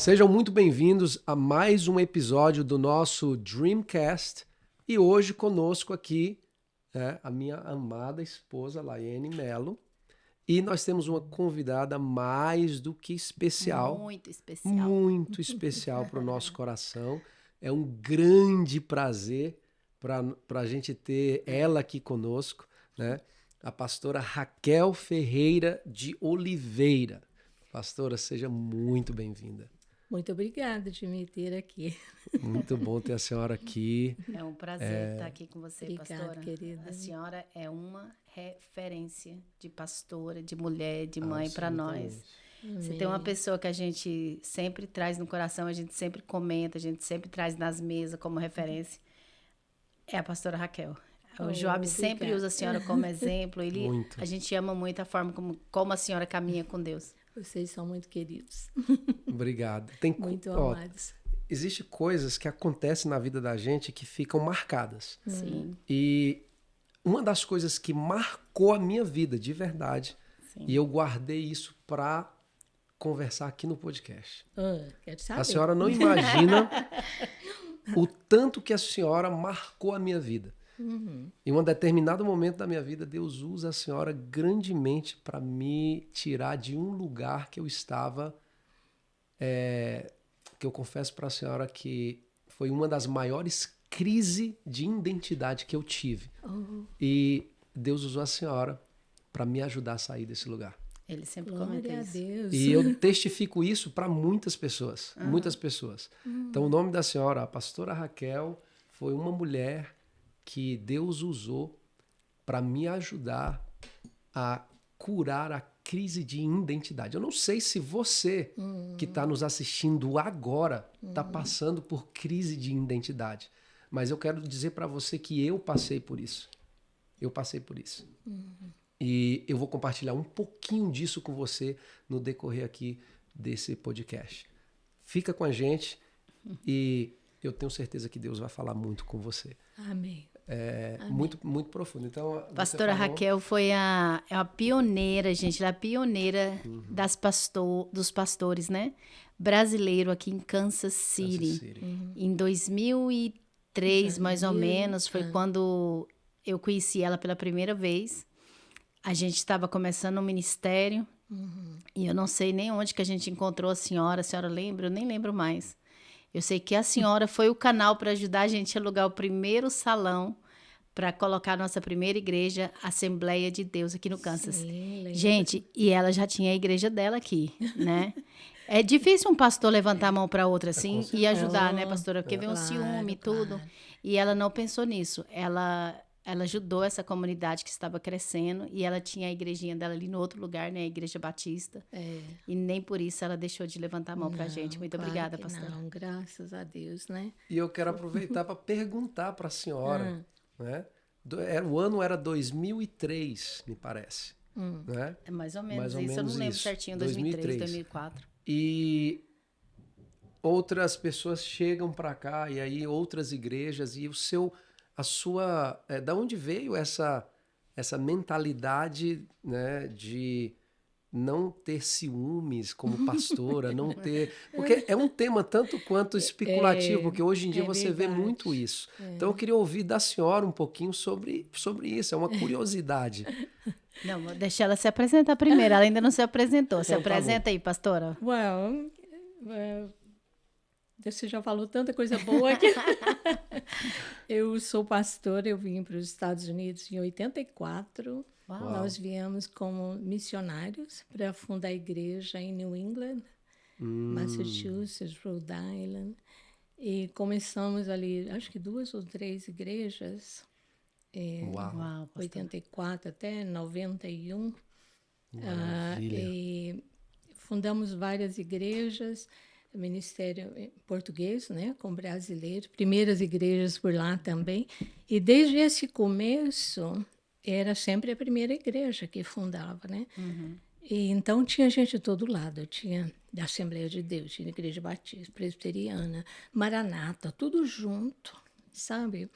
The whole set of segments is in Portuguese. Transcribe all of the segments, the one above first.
Sejam muito bem-vindos a mais um episódio do nosso Dreamcast. E hoje conosco aqui a minha amada esposa, Laiane Melo. E nós temos uma convidada mais do que especial. Muito especial. Muito especial para o nosso coração. É um grande prazer para a gente ter ela aqui conosco, né? A pastora Raquel Ferreira de Oliveira. Pastora, seja muito bem-vinda. Muito obrigada de me ter aqui. Muito bom ter a senhora aqui. É um prazer estar aqui com você, Obrigada, pastora. querida. A senhora é uma referência de pastora, de mulher, de mãe para nós. Amém. Você tem uma pessoa que a gente sempre traz no coração, a gente sempre comenta, a gente sempre traz nas mesas como referência. É a pastora Raquel. O Joab sempre usa a senhora como exemplo. A gente ama muito a forma como a senhora caminha com Deus. Vocês são muito queridos. Obrigado. Muito amados. Existem coisas que acontecem na vida da gente que ficam marcadas. Sim. E uma das coisas que marcou a minha vida, de verdade, e eu guardei isso para conversar aqui no podcast. Quero saber. A senhora não imagina o tanto que a senhora marcou a minha vida. Em um determinado momento da minha vida, Deus usa a senhora grandemente para me tirar de um lugar que eu estava, que eu confesso para a senhora que foi uma das maiores crises de identidade que eu tive. E Deus usou a senhora para me ajudar a sair desse lugar. Ele sempre comenta Glória a isso. Deus. E eu testifico isso para muitas pessoas. Muitas pessoas. Então, o nome da senhora, a pastora Raquel, foi uma mulher que Deus usou para me ajudar a curar a crise de identidade. Eu não sei se você que está nos assistindo agora está passando por crise de identidade, mas eu quero dizer para você que eu passei por isso. Eu passei por isso. E eu vou compartilhar um pouquinho disso com você no decorrer aqui desse podcast. Fica com a gente e eu tenho certeza que Deus vai falar muito com você. Amém. Amém. Muito profundo. Então, Pastora Raquel foi a pioneira, gente. Ela é a pioneira dos pastores, né? Brasileiro aqui em Kansas City. Em 2003, mais ou menos, foi quando eu conheci ela pela primeira vez. A gente estava começando um ministério e eu não sei nem onde que a gente encontrou a senhora lembra? Eu nem lembro mais. Eu sei que a senhora foi o canal para ajudar a gente a alugar o primeiro salão para colocar a nossa primeira igreja, Assembleia de Deus, aqui no Kansas. Sim, gente, e ela já tinha a igreja dela aqui, né? É difícil um pastor levantar a mão para outra assim e ajudar, né, pastora? Porque vem um ciúme e tudo. E ela não pensou nisso. Ela ajudou essa comunidade que estava crescendo e ela tinha a igrejinha dela ali no outro lugar, né? A Igreja Batista. E nem por isso ela deixou de levantar a mão pra gente. Muito obrigada, pastora. Não, graças a Deus, né? E eu quero aproveitar para perguntar para a senhora, né? O ano era 2003, me parece. Né? É mais ou menos isso. Eu não lembro certinho, 2003, 2004. E outras pessoas chegam para cá e aí outras igrejas e da onde veio essa mentalidade, né, de não ter ciúmes como pastora, não ter... Porque é um tema tanto quanto especulativo, porque hoje em dia você vê muito isso. Então eu queria ouvir da senhora um pouquinho sobre isso, é uma curiosidade. Não, vou deixar ela se apresentar primeiro, ela ainda não se apresentou. Se apresenta aí, pastora. Você já falou tanta coisa boa aqui. Eu sou pastora, eu vim para os Estados Unidos em 84. Uau. Nós viemos como missionários para fundar a igreja em New England, Massachusetts, Rhode Island. E começamos ali, acho que 2 ou 3 igrejas, Uau, 84 até 91. Maravilha. E fundamos várias igrejas, ministério português, né, com brasileiros, primeiras igrejas por lá também. E desde esse começo, era sempre a primeira igreja que fundava, né? E então tinha gente de todo lado, tinha da Assembleia de Deus, tinha Igreja Batista, Presbiteriana, Maranata, tudo junto, sabe?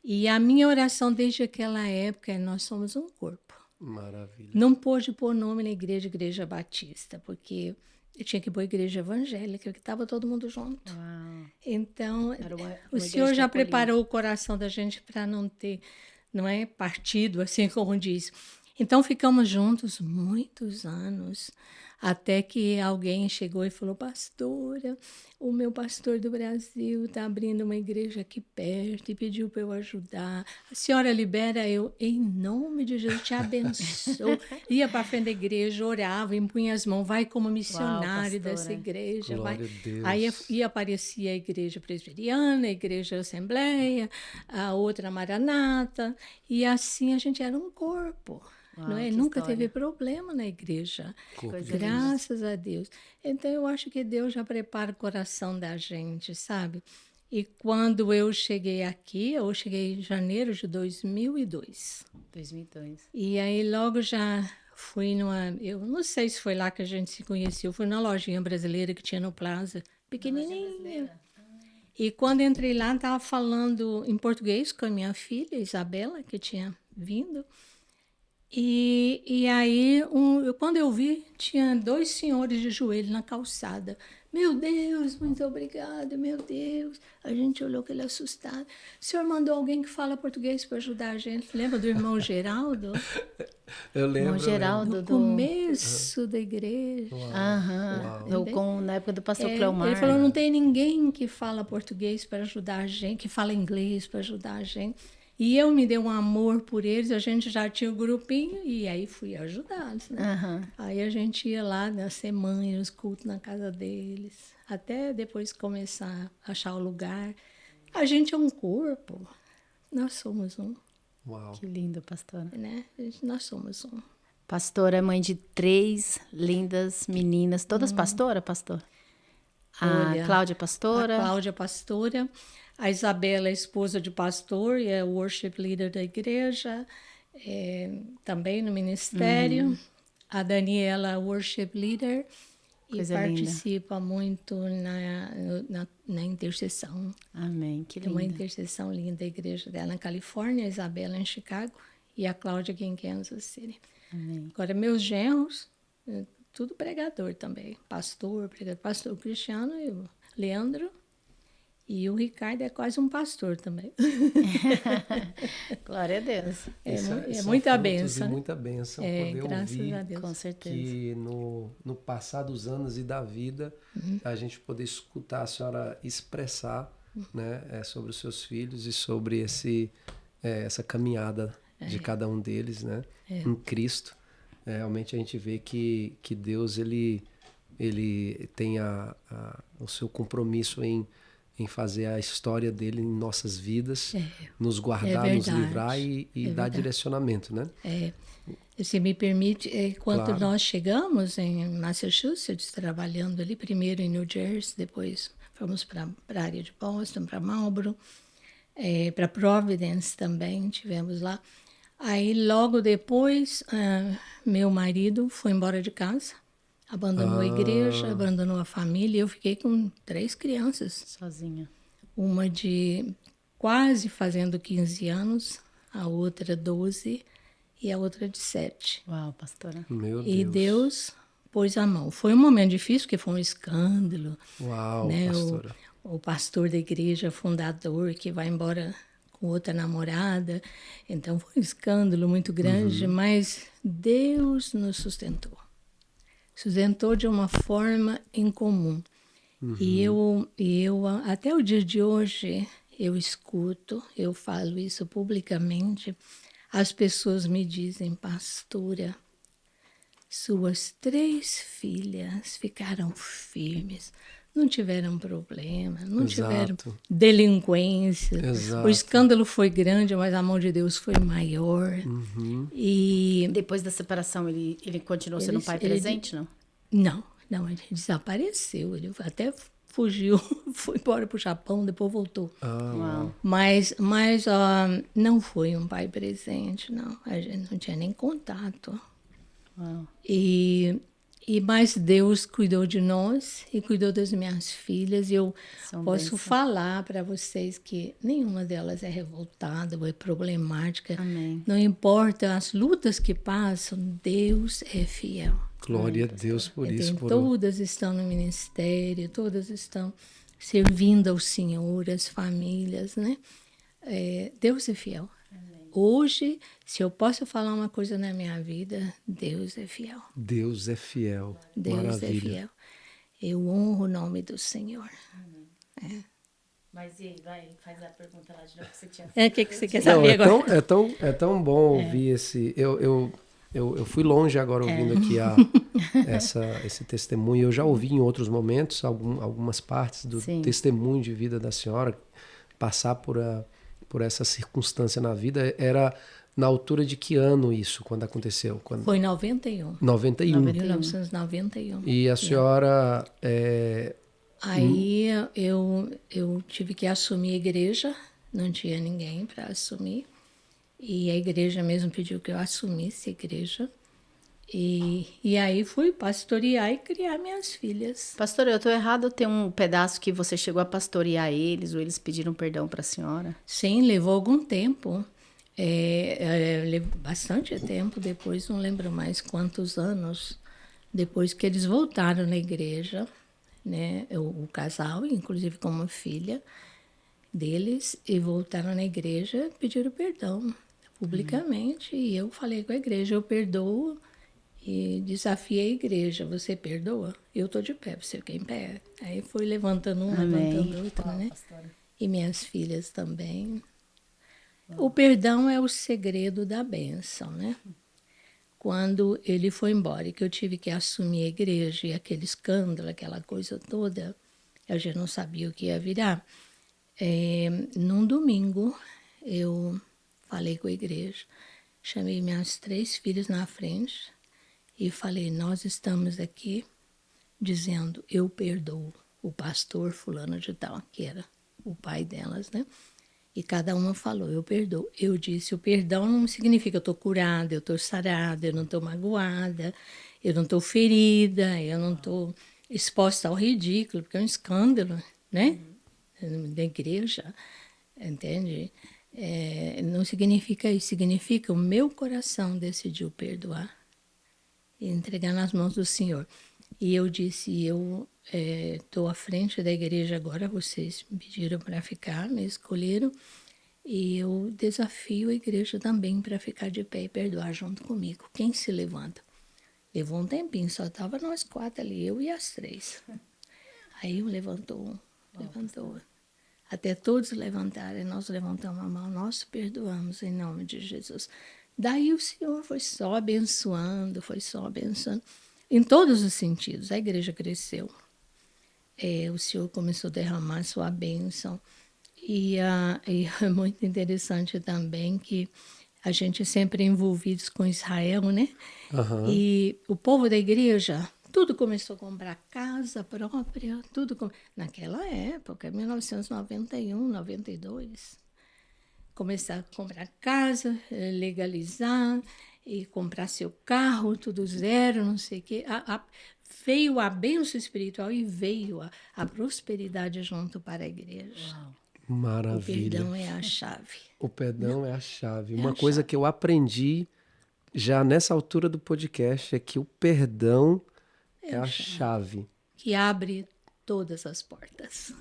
E a minha oração desde aquela época é: nós somos um corpo. Maravilha. Não pôde pôr nome na igreja Batista, porque Eu tinha que ir para a igreja evangélica, que estava todo mundo junto. Uau. Então, Uma o Senhor já igreja preparou o coração da gente para não ter, não é, partido, assim como diz. Então, ficamos juntos muitos anos, até que alguém chegou e falou: pastora, o meu pastor do Brasil está abrindo uma igreja aqui perto e pediu para eu ajudar. A senhora libera? Eu, em nome de Jesus, te abençoo. Ia para frente da igreja, orava, impunha as mãos, vai como missionário dessa igreja. Vai. Glória a Deus. Aí ia aparecia a igreja presbiteriana, a igreja Assembleia, a outra Maranata, e assim a gente era um corpo. Uau, não é? que Nunca história. teve problema na igreja. Coisa Graças a Deus. Então, eu acho que Deus já prepara o coração da gente, sabe? E quando eu cheguei aqui, eu cheguei em janeiro de 2002. 2002. E aí, logo já fui numa... Eu não sei se foi lá que a gente se conheceu. Fui na lojinha brasileira que tinha no Plaza. Pequenininha. E quando entrei lá, estava falando em português com a minha filha, Isabela, que tinha vindo. E aí, quando eu vi, tinha 2 senhores de joelho na calçada. Meu Deus, muito obrigada, meu Deus. A gente olhou aquele assustado. O senhor mandou alguém que fala português para ajudar a gente. Lembra do irmão Geraldo? Eu lembro. Irmão Geraldo. No começo da igreja. Na época do pastor Cleomar. Ele falou, não tem ninguém que fala português para ajudar a gente, que fala inglês para ajudar a gente. E eu me dei um amor por eles, a gente já tinha o grupinho, e aí fui ajudá-los. Né? Aí a gente ia lá na semana, os cultos na casa deles, até depois começar a achar o lugar. A gente é um corpo, nós somos um. Uau. Que lindo, pastora. Né? Nós somos um. Pastora é mãe de 3 lindas meninas, todas pastora, pastor? A Cláudia é pastora? A Cláudia é pastora. A Isabela é esposa de pastor e é worship leader da igreja, também no ministério. A Daniela é worship leader e participa muito na intercessão. Amém, que linda. linda. Uma intercessão linda da igreja dela na Califórnia, a Isabela em Chicago e a Cláudia aqui em Kansas City. Amém. Agora, meus genros, tudo pregador também. Pastor Cristiano e o Leandro. E o Ricardo é quase um pastor também. Glória a Deus. É muita bênção. Muita bênção poder graças ouvir a Deus. Com certeza. Que no passar dos anos e da vida, a gente poder escutar a senhora expressar né, sobre os seus filhos e sobre essa caminhada de cada um deles né, em Cristo. Realmente a gente vê que Deus ele tem o seu compromisso em fazer a história dele em nossas vidas, nos guardar, nos livrar e dar direcionamento, né? Se me permite, quando Claro. nós chegamos em Massachusetts, trabalhando ali, primeiro em New Jersey, depois fomos para a área de Boston, para Marlboro, para Providence também, tivemos lá. Aí, logo depois, meu marido foi embora de casa, abandonou a igreja, abandonou a família, e eu fiquei com 3 crianças. Sozinha. Uma de quase fazendo 15 anos, a outra 12 e a outra de 7. Uau, pastora. Meu Deus. E Deus pôs a mão. Foi um momento difícil, porque foi um escândalo. Uau, né? pastora. O pastor da igreja, fundador, que vai embora com outra namorada. Então foi um escândalo muito grande, mas Deus nos sustentou. Sustentou de uma forma incomum. E eu, até o dia de hoje, eu escuto, eu falo isso publicamente, as pessoas me dizem, pastora, suas 3 filhas ficaram firmes, não tiveram problema, não tiveram delinquência. Exato. O escândalo foi grande, mas a mão de Deus foi maior. E depois da separação, ele continuou sendo pai presente, não? Não, ele desapareceu. Ele até fugiu, foi embora para o Japão, depois voltou. Uau. Mas não foi um pai presente, não. A gente não tinha nem contato. Uau. E Mas Deus cuidou de nós e cuidou das minhas filhas. E eu posso falar para vocês que nenhuma delas é revoltada ou é problemática. Amém. Não importa as lutas que passam, Deus é fiel. Glória a Deus por isso. Todas estão no ministério, todas estão servindo ao Senhor, as famílias, né? Deus é fiel. Hoje, se eu posso falar uma coisa na minha vida, Deus é fiel. Deus é fiel. Deus Maravilha. é fiel. Eu honro o nome do Senhor. Mas e aí, faz a pergunta lá de novo que você tinha. O que você quer saber agora? É tão bom ouvir esse. Eu fui longe agora ouvindo aqui esse testemunho. Eu já ouvi em outros momentos algumas partes do testemunho de vida da senhora. Passar por essa circunstância na vida. Era na altura de que ano isso, quando aconteceu? Foi em 91. 1991. E a senhora... Aí eu tive que assumir a igreja, não tinha ninguém para assumir. E a igreja mesmo pediu que eu assumisse a igreja. E aí fui pastorear e criar minhas filhas. Pastora, eu estou errado, tem um pedaço que você chegou a pastorear eles, ou eles pediram perdão para a senhora? Sim, levou algum tempo. Bastante tempo depois, não lembro mais quantos anos, depois que eles voltaram na igreja, né? O casal, inclusive com uma filha deles, e voltaram na igreja, pediram perdão publicamente, e eu falei com a igreja, eu perdoo. E desafiei a igreja, você perdoa? Eu estou de pé, você fica em pé. Aí fui levantando uma, levantando outra, né? E minhas filhas também. O perdão é o segredo da bênção, né? Quando ele foi embora e que eu tive que assumir a igreja e aquele escândalo, aquela coisa toda, eu já não sabia o que ia virar. Num domingo, eu falei com a igreja, chamei minhas 3 filhas na frente, e falei, nós estamos aqui dizendo, eu perdoo o pastor fulano de tal, que era o pai delas, né? E cada uma falou, eu perdoo. Eu disse, o perdão não significa eu estou curada, eu estou sarada, eu não estou magoada, eu não estou ferida, eu não estou exposta ao ridículo, porque é um escândalo, né? Da igreja, entende? Não significa isso, significa o meu coração decidiu perdoar. E entregar nas mãos do Senhor. E eu disse, eu estou à frente da igreja agora, vocês me pediram para ficar, me escolheram, e eu desafio a igreja também para ficar de pé e perdoar junto comigo. Quem se levanta? Levou um tempinho, só estava nós 4 ali, eu e as 3. Aí um levantou, até todos levantarem, nós levantamos a mão, nós perdoamos em nome de Jesus. Daí o Senhor foi só abençoando, em todos os sentidos. A igreja cresceu. O Senhor começou a derramar sua bênção. E é muito interessante também que a gente sempre é envolvidos com Israel, né? Uhum. E o povo da igreja, tudo começou a comprar casa própria, naquela época, 1991, 92. Começar a comprar casa, legalizar e comprar seu carro, tudo zero, não sei o quê. Veio a bênção espiritual e veio a prosperidade junto para a igreja. Uau. Maravilha. O perdão é a chave. O perdão é a chave. Uma coisa que eu aprendi já nessa altura do podcast é que o perdão é a chave. Que abre todas as portas.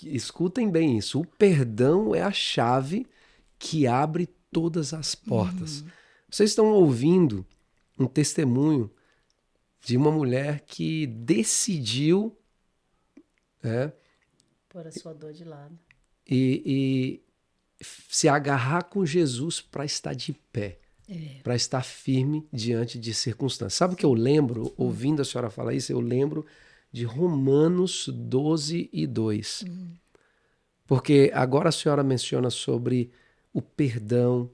Escutem bem isso. O perdão é a chave que abre todas as portas. Vocês estão ouvindo um testemunho de uma mulher que decidiu pôr a sua dor de lado e se agarrar com Jesus para estar de pé, para estar firme diante de circunstâncias. Sabe o que eu lembro, ouvindo a senhora falar isso, eu lembro de Romanos 12:2. Porque agora a senhora menciona sobre o perdão,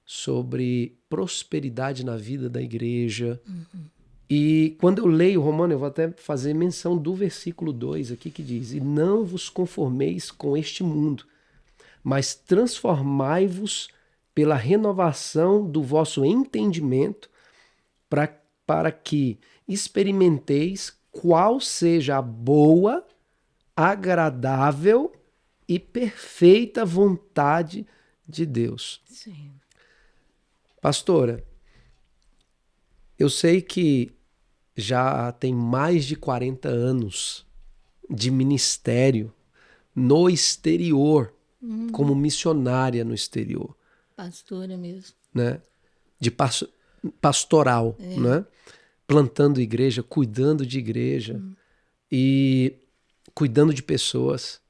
sobre prosperidade na vida da igreja. E quando eu leio Romano, eu vou até fazer menção do versículo 2 aqui que diz: e não vos conformeis com este mundo, mas transformai-vos pela renovação do vosso entendimento, para que experimenteis qual seja a boa, agradável e perfeita vontade de Deus. Sim. Pastora, eu sei que já tem mais de 40 anos de ministério no exterior, como missionária no exterior. Pastora mesmo. Né? De pastoral, né? Plantando igreja, cuidando de igreja e cuidando de pessoas.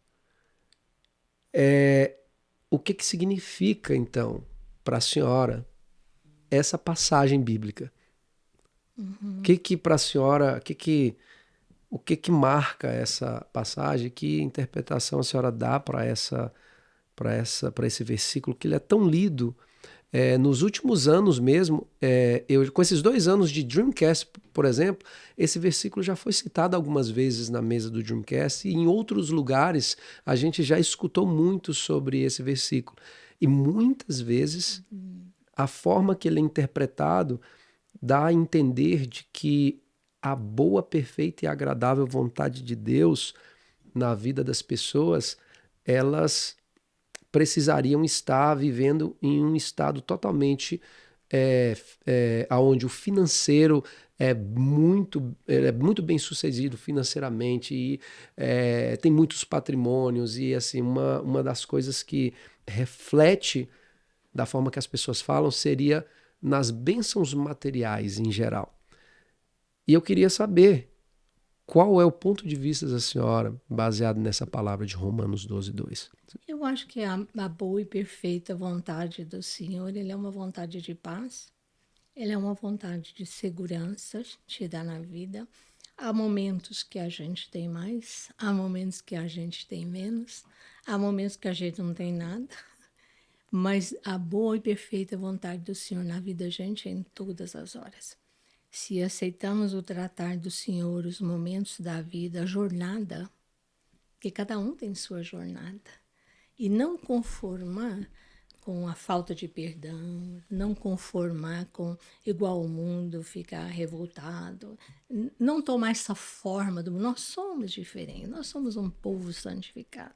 O que significa, então, para a senhora essa passagem bíblica? O que para a senhora, o que marca essa passagem? Que interpretação a senhora dá para esse versículo, que ele é tão lido? Nos últimos anos mesmo, com esses 2 anos de Dreamcast, por exemplo, esse versículo já foi citado algumas vezes na mesa do Dreamcast, e em outros lugares a gente já escutou muito sobre esse versículo. E muitas vezes a forma que ele é interpretado dá a entender de que a boa, perfeita e agradável vontade de Deus na vida das pessoas, elas precisariam estar vivendo em um estado totalmente onde o financeiro é muito bem sucedido financeiramente e tem muitos patrimônios, e assim, uma das coisas que reflete da forma que as pessoas falam seria nas bênçãos materiais em geral. E eu queria saber qual é o ponto de vista da senhora baseado nessa palavra de Romanos 12:2. Eu acho que a boa e perfeita vontade do Senhor, ele é uma vontade de paz, ele é uma vontade de segurança, te dá na vida. Há momentos que a gente tem mais, há momentos que a gente tem menos, há momentos que a gente não tem nada, mas a boa e perfeita vontade do Senhor na vida da gente é em todas as horas. Se aceitamos o tratar do Senhor, os momentos da vida, a jornada, porque cada um tem sua jornada, e não conformar com a falta de perdão, não conformar com igual ao mundo, ficar revoltado, não tomar essa forma do mundo. Nós somos diferentes, nós somos um povo santificado.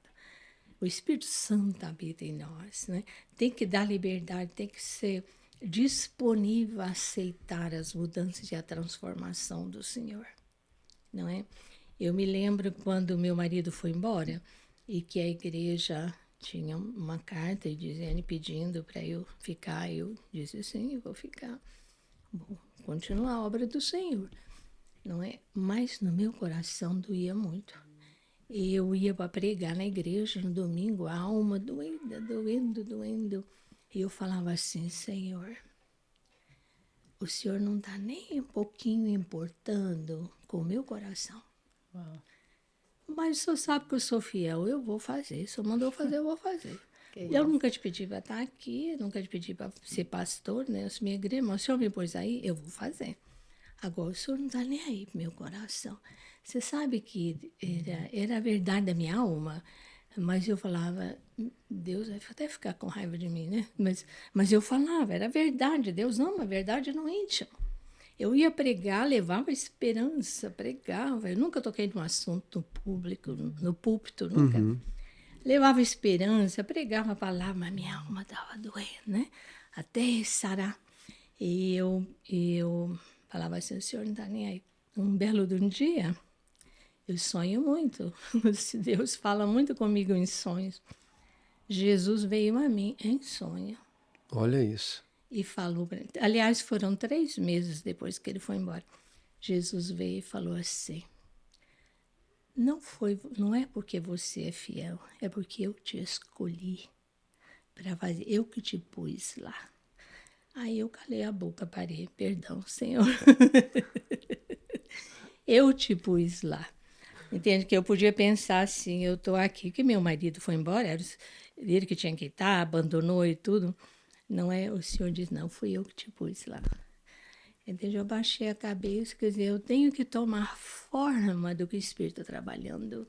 O Espírito Santo habita em nós, né? Tem que dar liberdade, tem que ser disponível a aceitar as mudanças e a transformação do Senhor, não é? Eu me lembro quando meu marido foi embora e que a igreja tinha uma carta dizendo, pedindo para eu ficar. Eu disse, sim, eu vou ficar. Vou continuar a obra do Senhor, não é? Mas no meu coração doía muito. E eu ia para pregar na igreja no domingo, a alma doendo. E eu falava assim, Senhor, o Senhor não está nem um pouquinho importando com o meu coração. Uau. Mas o Senhor sabe que eu sou fiel, eu vou fazer. Se o Senhor mandou fazer, eu vou fazer. Eu nunca te pedi para estar aqui, nunca te pedi para ser pastor, né? Eu sou minha igreja, mas o Senhor me pôs aí, eu vou fazer. Agora, o Senhor não está nem aí pro meu coração. Você sabe que era a verdade da minha alma, mas eu falava, Deus vai até ficar com raiva de mim, né? Mas eu falava, era verdade, Deus ama a verdade no íntimo. Eu ia pregar, levava esperança, pregava. Eu nunca toquei num assunto público, no púlpito, nunca. Levava esperança, pregava a palavra, mas minha alma estava doendo, né? Até sarar. E eu falava assim, o Senhor não está nem aí. Um belo de um dia, eu sonho muito. Deus fala muito comigo em sonhos. Jesus veio a mim em sonho. Olha isso. E falou, aliás, foram 3 meses depois que ele foi embora. Jesus veio e falou assim, não é porque você é fiel, é porque eu te escolhi para fazer, eu que te pus lá. Aí eu calei a boca, parei, perdão, Senhor. Eu te pus lá. Entende? Que eu podia pensar assim, eu estou aqui, que meu marido foi embora, era ele que tinha que estar, abandonou e tudo. Não é, o Senhor diz, não, fui eu que te pus lá. Entende? Eu baixei a cabeça, quer dizer, eu tenho que tomar forma do que o Espírito está trabalhando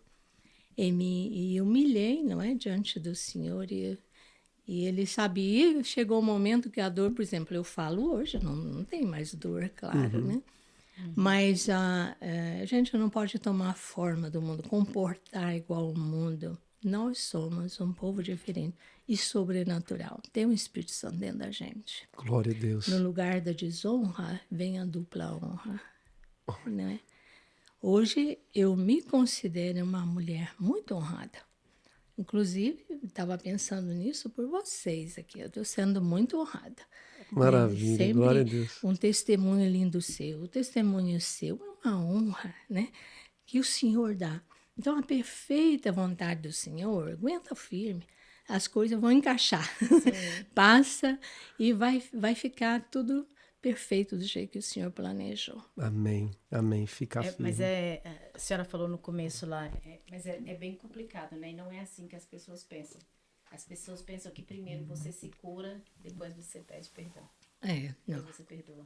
em mim. E humilhei, não é, diante do Senhor. E ele sabia, chegou o momento que a dor, por exemplo, eu falo hoje, não tem mais dor, claro, né? Mas a gente não pode tomar a forma do mundo, comportar igual ao mundo. Nós somos um povo diferente e sobrenatural. Tem um Espírito Santo dentro da gente. Glória a Deus. No lugar da desonra, vem a dupla honra. Né? Hoje, eu me considero uma mulher muito honrada. Inclusive, estava pensando nisso por vocês aqui. Eu estou sendo muito honrada. Maravilha, Sempre glória a Deus. Um testemunho lindo seu. O testemunho seu é uma honra, né? Que o Senhor dá. Então, a perfeita vontade do Senhor, aguenta firme. As coisas vão encaixar. Passa e vai ficar tudo perfeito do jeito que o Senhor planejou. Amém, amém. Fica firme. Mas a senhora falou no começo lá, mas é bem complicado, né? E não é assim que as pessoas pensam. As pessoas pensam que primeiro você se cura, depois você pede perdão. Não. Depois você perdoa.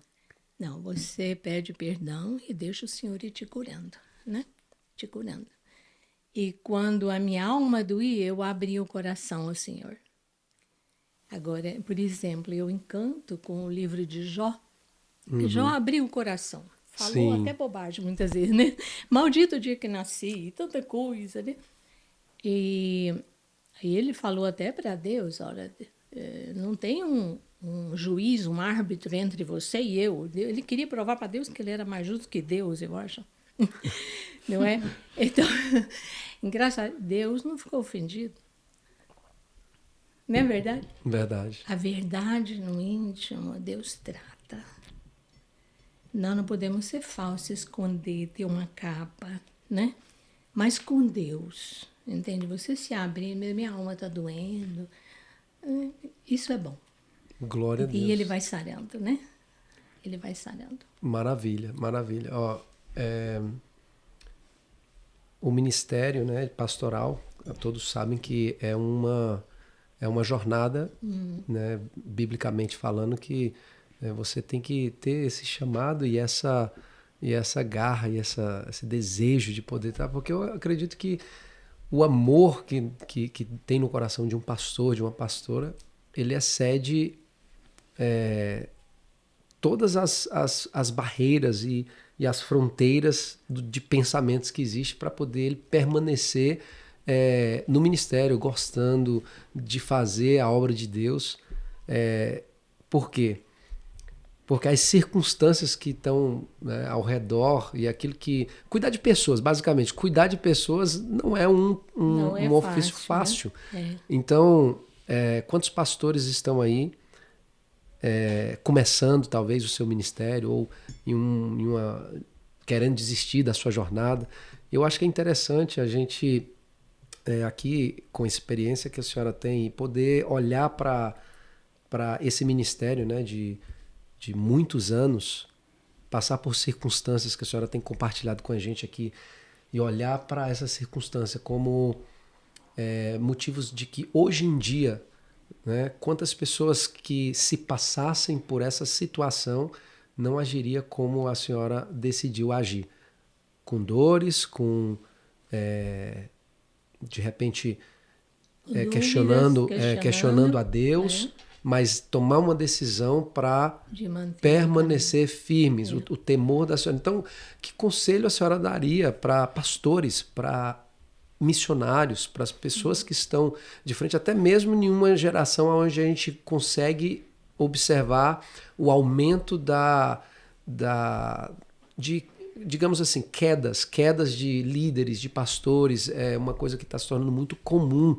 Não, você pede perdão e deixa o Senhor ir te curando, né? Te curando. E quando a minha alma doía, eu abri o coração ao Senhor. Agora, por exemplo, eu encanto com o livro de Jó. Jó abriu o coração. Falou até bobagem muitas vezes, né? Maldito o dia que nasci, tanta coisa, né? E aí ele falou até para Deus, olha, não tem um juiz, um árbitro entre você e eu. Ele queria provar para Deus que ele era mais justo que Deus, eu acho. Não é? Então, engraçado, Deus não ficou ofendido. Não é verdade? Verdade. A verdade no íntimo, Deus trata. Nós não podemos ser falsos, esconder, ter uma capa, né? Mas com Deus, entende? Você se abre, minha alma está doendo. Isso é bom. Glória a Deus. E ele vai sarando, né? Ele vai sarando. Maravilha, maravilha. Ó, o ministério, né, pastoral, todos sabem que é uma jornada, né, biblicamente falando, que você tem que ter esse chamado e essa garra e esse desejo de poder estar, porque eu acredito que o amor que tem no coração de um pastor, de uma pastora, ele excede todas as barreiras e as fronteiras de pensamentos que existem para poder ele permanecer no ministério, gostando de fazer a obra de Deus. Por quê? Porque as circunstâncias que estão, né, ao redor e aquilo que... Cuidar de pessoas, basicamente. Cuidar de pessoas não é um ofício fácil. Né? Então, quantos pastores estão aí começando, talvez, o seu ministério ou querendo desistir da sua jornada? Eu acho que é interessante a gente, aqui, com a experiência que a senhora tem, poder olhar para esse ministério, né, de muitos anos, passar por circunstâncias que a senhora tem compartilhado com a gente aqui e olhar para essa circunstância como motivos de que hoje em dia, né, quantas pessoas que se passassem por essa situação não agiria como a senhora decidiu agir, com dores, com de repente questionando a Deus, mas tomar uma decisão para permanecer firmes, o temor da senhora. Então, que conselho a senhora daria para pastores, para missionários, para as pessoas que estão de frente, até mesmo em uma geração onde a gente consegue observar o aumento de, digamos assim, quedas de líderes, de pastores, é uma coisa que está se tornando muito comum.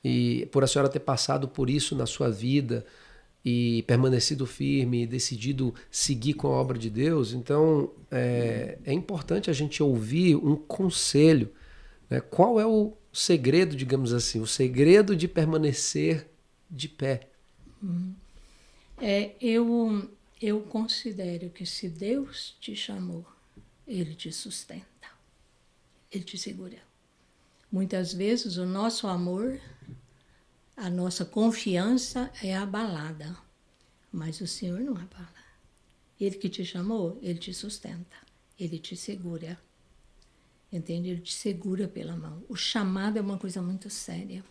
E por a senhora ter passado por isso na sua vida e permanecido firme e decidido seguir com a obra de Deus, então é importante a gente ouvir um conselho, né? Qual é o segredo, digamos assim, o segredo de permanecer de pé? Eu considero que se Deus te chamou, Ele te sustenta, Ele te segura. Muitas vezes o nosso amor, a nossa confiança é abalada, mas o Senhor não abala. Ele que te chamou, Ele te sustenta, Ele te segura. Entende? Ele te segura pela mão. O chamado é uma coisa muito séria.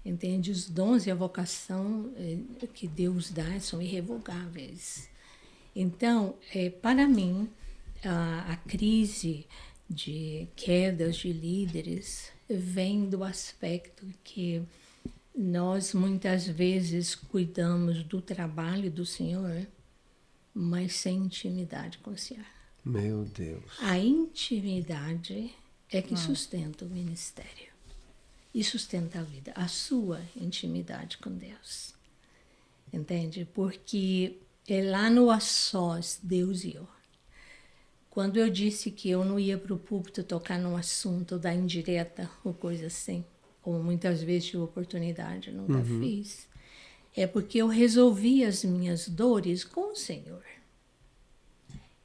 Entende? Os dons e a vocação que Deus dá são irrevogáveis. Então, para mim, a crise de quedas de líderes vem do aspecto que nós muitas vezes cuidamos do trabalho do Senhor, mas sem intimidade com o Senhor. Meu Deus. A intimidade é que sustenta o ministério e sustenta a vida, a sua intimidade com Deus. Entende? Porque é lá no a sós, Deus e eu. Quando eu disse que eu não ia para o púlpito tocar num assunto da indireta ou coisa assim, ou muitas vezes tive oportunidade, nunca fiz, é porque eu resolvi as minhas dores com o Senhor.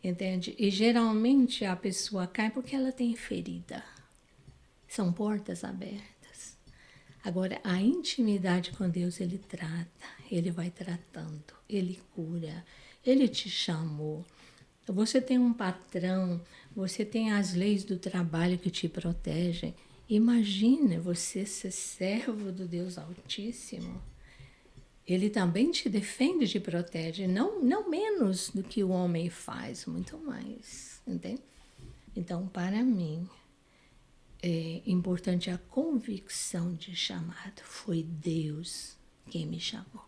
Entende? E geralmente a pessoa cai porque ela tem ferida. São portas abertas. Agora, a intimidade com Deus, Ele trata, Ele vai tratando, Ele cura, Ele te chamou. Você tem um patrão, você tem as leis do trabalho que te protegem. Imagina você ser servo do Deus Altíssimo. Ele também te defende e te protege, não menos do que o homem faz, muito mais. Entende? Então, para mim, é importante a convicção de chamado. Foi Deus quem me chamou.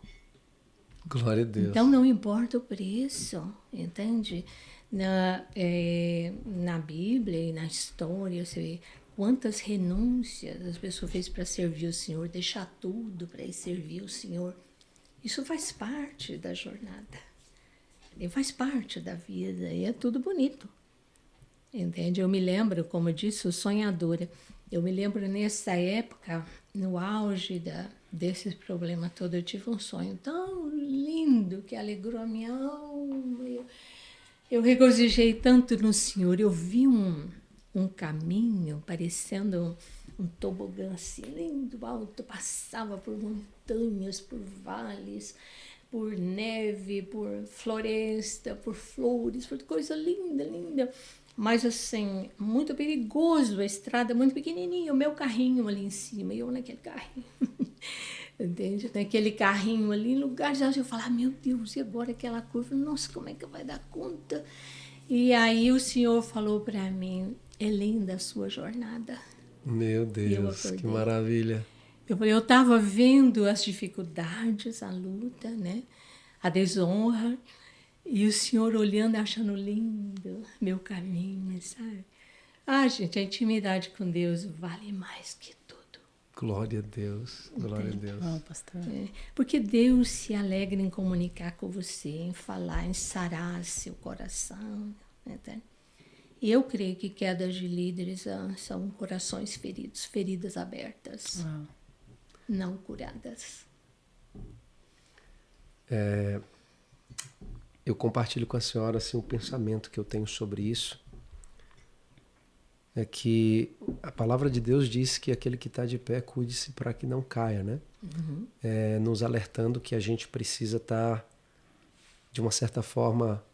Glória a Deus. Então, não importa o preço, entende? Na Bíblia e na história, você vê quantas renúncias as pessoas fez para servir o Senhor, deixar tudo para ir servir o Senhor. Isso faz parte da jornada. E faz parte da vida. E é tudo bonito. Entende? Eu me lembro, como eu disse, sou sonhadora. Eu me lembro nessa época, no auge desses problemas todos, eu tive um sonho tão lindo que alegrou a minha alma. Eu regozijei tanto no Senhor. Eu vi um caminho parecendo um tobogã assim, lindo, alto, passava por montanhas, por vales, por neve, por floresta, por flores, por coisa linda, linda. Mas assim, muito perigoso, a estrada muito pequenininha, o meu carrinho ali em cima, e eu naquele carrinho. Entende? Naquele carrinho ali, em lugar já eu falava, meu Deus, e agora aquela curva? Nossa, como é que vai dar conta? E aí o Senhor falou para mim, é linda a sua jornada. Meu Deus, que maravilha. Eu estava vendo as dificuldades, a luta, né? A desonra, e o Senhor olhando, achando lindo meu caminho, sabe? Ah, gente, a intimidade com Deus vale mais que tudo. Glória a Deus, glória a Deus. Não, pastor. Porque Deus se alegra em comunicar com você, em falar, em sarar seu coração, entende? E eu creio que quedas de líderes são corações feridos, feridas abertas, não curadas. Eu compartilho com a senhora assim, um pensamento que eu tenho sobre isso. É que a palavra de Deus diz que aquele que está de pé, cuide-se para que não caia, né? Nos alertando que a gente precisa estar, de uma certa forma,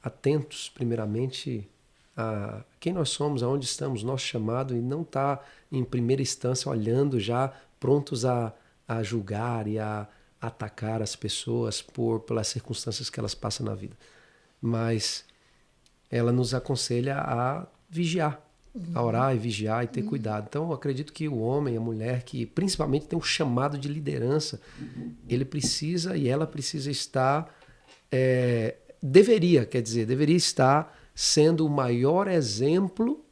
atentos, primeiramente, a quem nós somos, aonde estamos, nosso chamado, e não estar em primeira instância olhando já prontos a julgar e a atacar as pessoas pelas circunstâncias que elas passam na vida. Mas ela nos aconselha a vigiar, a orar e vigiar e ter cuidado. Então eu acredito que o homem, a mulher, que principalmente tem um chamado de liderança, ele precisa e ela precisa estar, deveria estar sendo o maior exemplo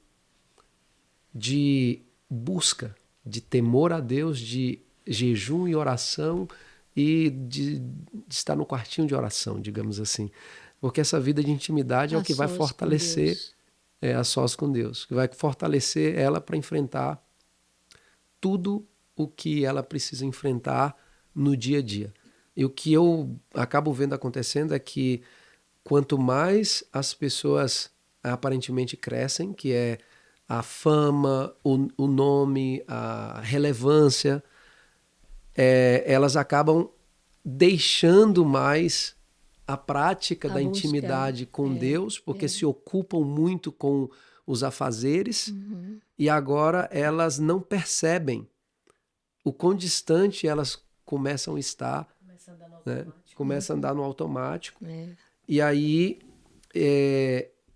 de busca, de temor a Deus, de jejum e oração e de estar no quartinho de oração, digamos assim. Porque essa vida de intimidade é o que vai fortalecer a sós com Deus, que vai fortalecer ela para enfrentar tudo o que ela precisa enfrentar no dia a dia. E o que eu acabo vendo acontecendo é que quanto mais as pessoas aparentemente crescem, que é a fama, o nome, a relevância, elas acabam deixando mais a prática da intimidade com Deus, porque se ocupam muito com os afazeres, e agora elas não percebem o quão distante elas começam a estar, começam a andar no automático. E aí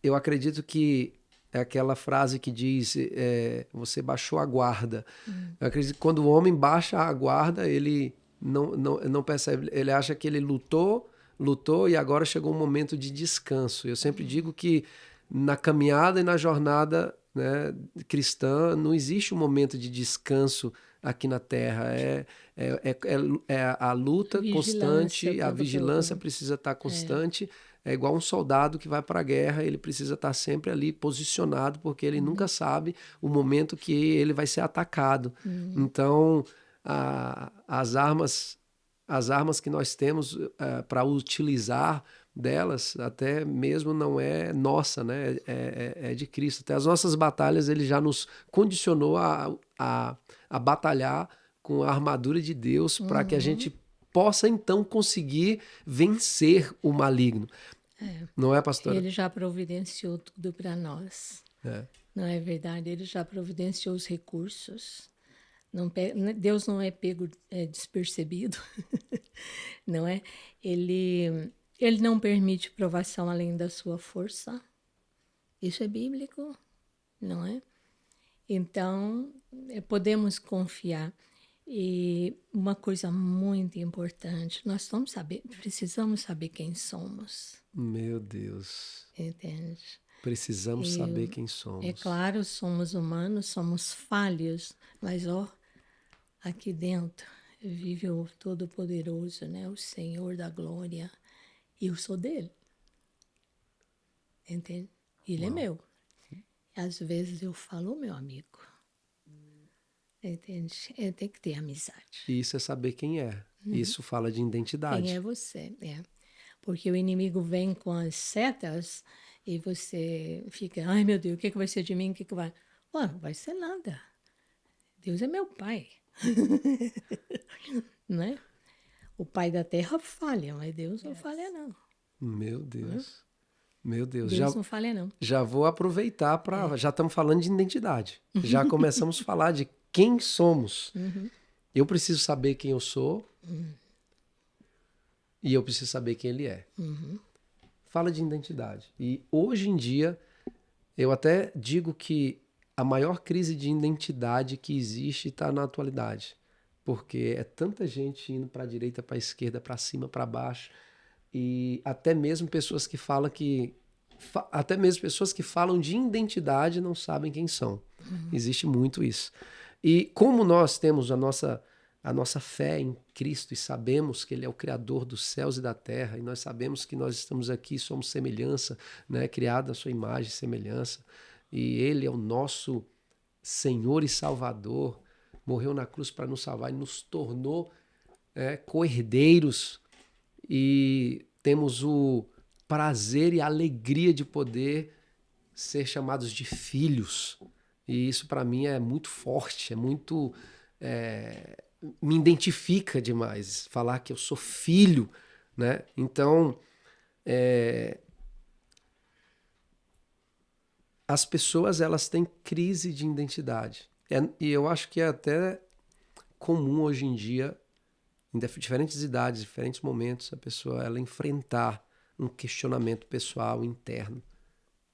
eu acredito que é aquela frase que diz, você baixou a guarda. Eu acredito que quando o homem baixa a guarda, ele não percebe, ele acha que ele lutou e agora chegou um momento de descanso. Eu sempre digo que na caminhada e na jornada, né, cristã, não existe um momento de descanso aqui na Terra. É a luta constante, a vigilância precisa estar constante. É igual um soldado que vai para a guerra, ele precisa estar sempre ali posicionado, porque ele nunca sabe o momento que ele vai ser atacado. Então, as armas que nós temos para utilizar delas, até mesmo não é nossa, né? É de Cristo. Até as nossas batalhas, ele já nos condicionou a batalhar com a armadura de Deus para que a gente possa, então, conseguir vencer o maligno. Não é, pastora? Ele já providenciou tudo para nós. Não é verdade? Ele já providenciou os recursos. Deus não é pego despercebido. Não é? Ele não permite provação além da sua força. Isso é bíblico, não é? Então, podemos confiar. E uma coisa muito importante, precisamos saber quem somos. Meu Deus. Entende? Precisamos saber quem somos. É claro, somos humanos, somos falhos, mas aqui dentro vive o Todo-Poderoso, né? O Senhor da Glória. E eu sou dele. Entende? Ele é meu. Às vezes eu falo, meu amigo. Entende? Tem que ter amizade. Isso é saber quem é. Isso fala de identidade. Quem é você? Porque o inimigo vem com as setas e você fica, ai meu Deus, o que vai ser de mim? O que vai? Não vai ser nada. Deus é meu pai. Não é? O pai da terra falha, mas Deus não falha, não. Meu Deus. Meu Deus. Deus não falha, não. Já vou aproveitar para... Já estamos falando de identidade. Já começamos a falar de quem somos. Eu preciso saber quem eu sou e eu preciso saber quem ele é. Fala de identidade. E hoje em dia, eu até digo que a maior crise de identidade que existe está na atualidade. Porque é tanta gente indo para a direita, para a esquerda, para cima, para baixo. E até mesmo pessoas que falam até mesmo pessoas que falam de identidade não sabem quem são. Existe muito isso. E como nós temos a nossa fé em Cristo e sabemos que Ele é o Criador dos céus e da terra, e nós sabemos que nós estamos aqui, somos semelhança, né, criado à sua imagem e semelhança, e Ele é o nosso Senhor e Salvador, morreu na cruz para nos salvar e nos tornou co-herdeiros, e temos o prazer e a alegria de poder ser chamados de filhos. E isso para mim é muito forte, é muito... me identifica demais falar que eu sou filho, né? Então, as pessoas, elas têm crise de identidade. E eu acho que é até comum hoje em dia, em diferentes idades, diferentes momentos, a pessoa ela enfrentar um questionamento pessoal interno.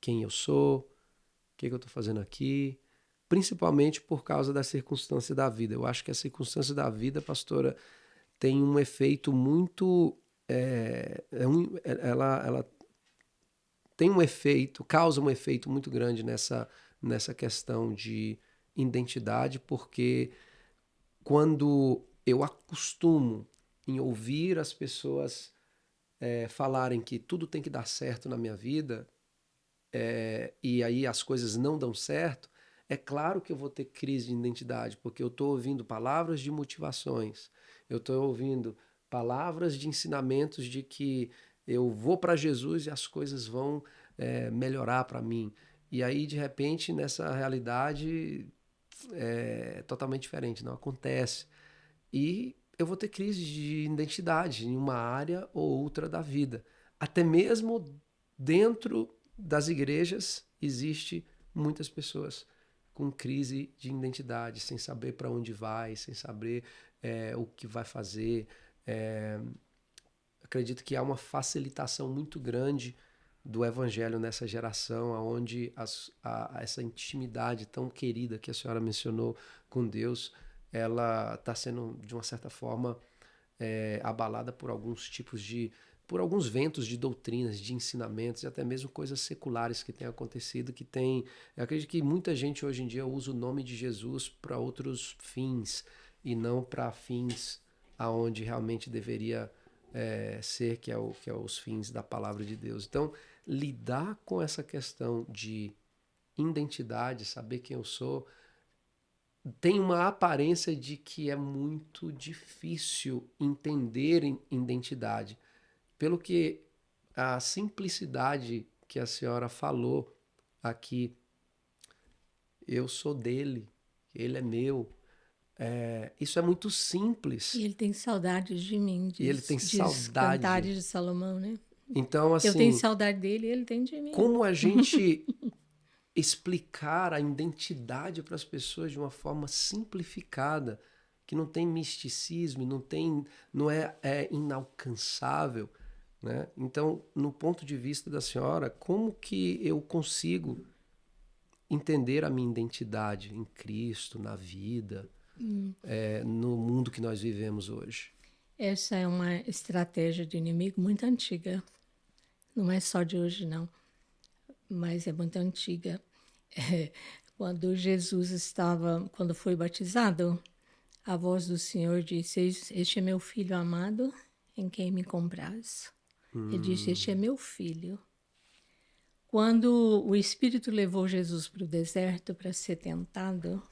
Quem eu sou? O que eu estou fazendo aqui? Principalmente por causa da circunstância da vida. Eu acho que a circunstância da vida, pastora, tem um efeito muito... ela tem um efeito, causa um efeito muito grande nessa questão de identidade, porque quando eu acostumo em ouvir as pessoas falarem que tudo tem que dar certo na minha vida, e aí as coisas não dão certo, é claro que eu vou ter crise de identidade, porque eu estou ouvindo palavras de motivações, eu estou ouvindo palavras de ensinamentos de que eu vou para Jesus e as coisas vão melhorar para mim. E aí, de repente, nessa realidade é totalmente diferente, não acontece. E eu vou ter crise de identidade em uma área ou outra da vida. Até mesmo dentro das igrejas existe muitas pessoas com crise de identidade, sem saber para onde vai, sem saber o que vai fazer. Acredito que há uma facilitação muito grande do evangelho nessa geração, onde essa intimidade tão querida que a senhora mencionou com Deus, ela está sendo, de uma certa forma, abalada por por alguns ventos de doutrinas, de ensinamentos e até mesmo coisas seculares que têm acontecido, eu acredito que muita gente hoje em dia usa o nome de Jesus para outros fins e não para fins aonde realmente deveria ser, que é os fins da palavra de Deus. Então, lidar com essa questão de identidade, saber quem eu sou, tem uma aparência de que é muito difícil entender identidade. Pelo que a simplicidade que a senhora falou aqui, eu sou dele, ele é meu, isso é muito simples. E ele tem saudades de mim, ele tem saudade. Cantares de Salomão, né? Então, assim, eu tenho saudade dele e ele tem de mim. Como a gente explicar a identidade para as pessoas de uma forma simplificada, que não tem misticismo, não é inalcançável, né? Então, no ponto de vista da senhora, como que eu consigo entender a minha identidade em Cristo, na vida, no mundo que nós vivemos hoje? Essa é uma estratégia de inimigo muito antiga. Não é só de hoje, não, mas é muito antiga. Quando Jesus quando foi batizado, a voz do Senhor disse: "Este é meu filho amado, em quem me compraz." Ele disse: "Este é meu filho." Quando o Espírito levou Jesus para o deserto para ser tentado,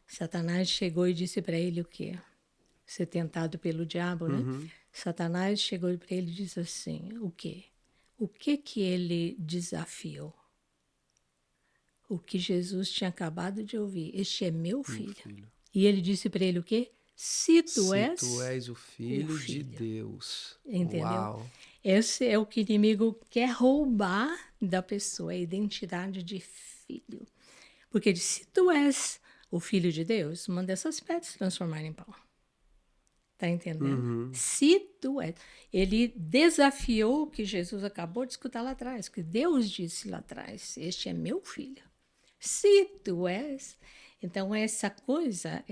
Satanás chegou e disse para ele o quê? Ser tentado pelo diabo, né? Satanás chegou para ele e disse assim: o quê? O que ele desafiou? O que Jesus tinha acabado de ouvir. Este é meu filho. E ele disse para ele o quê? Se tu és o filho de Deus. Entendeu? Uau. Esse é o que o inimigo quer roubar da pessoa, a identidade de filho. Porque ele disse: se tu és o filho de Deus, manda essas pedras se transformarem em pão. Tá entendendo? Se tu és. Ele desafiou o que Jesus acabou de escutar lá atrás, que Deus disse lá atrás: este é meu filho. Se tu és. Então, essa coisa,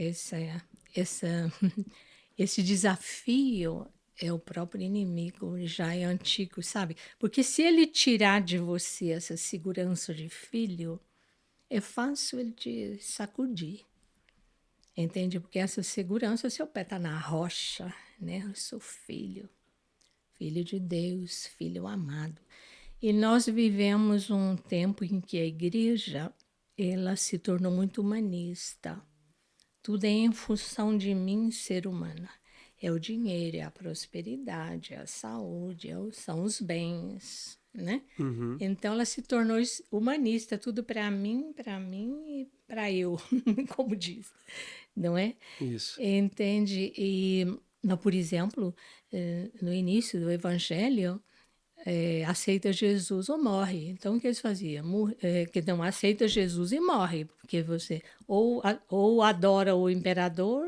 esse desafio é o próprio inimigo, já é antigo, sabe? Porque se ele tirar de você essa segurança de filho, é fácil ele te sacudir. Entende? Porque essa segurança, seu pé está na rocha, né? Eu sou filho de Deus, filho amado. E nós vivemos um tempo em que a igreja, ela se tornou muito humanista. Tudo é em função de mim, ser humana. É o dinheiro, é a prosperidade, é a saúde, são os bens, né? Então ela se tornou humanista, tudo para mim e para eu, como diz, não é? Isso. Entende? E, por exemplo, no início do Evangelho, aceita Jesus ou morre. Então, o que eles faziam? Não, aceita Jesus e morre, porque você ou adora o imperador,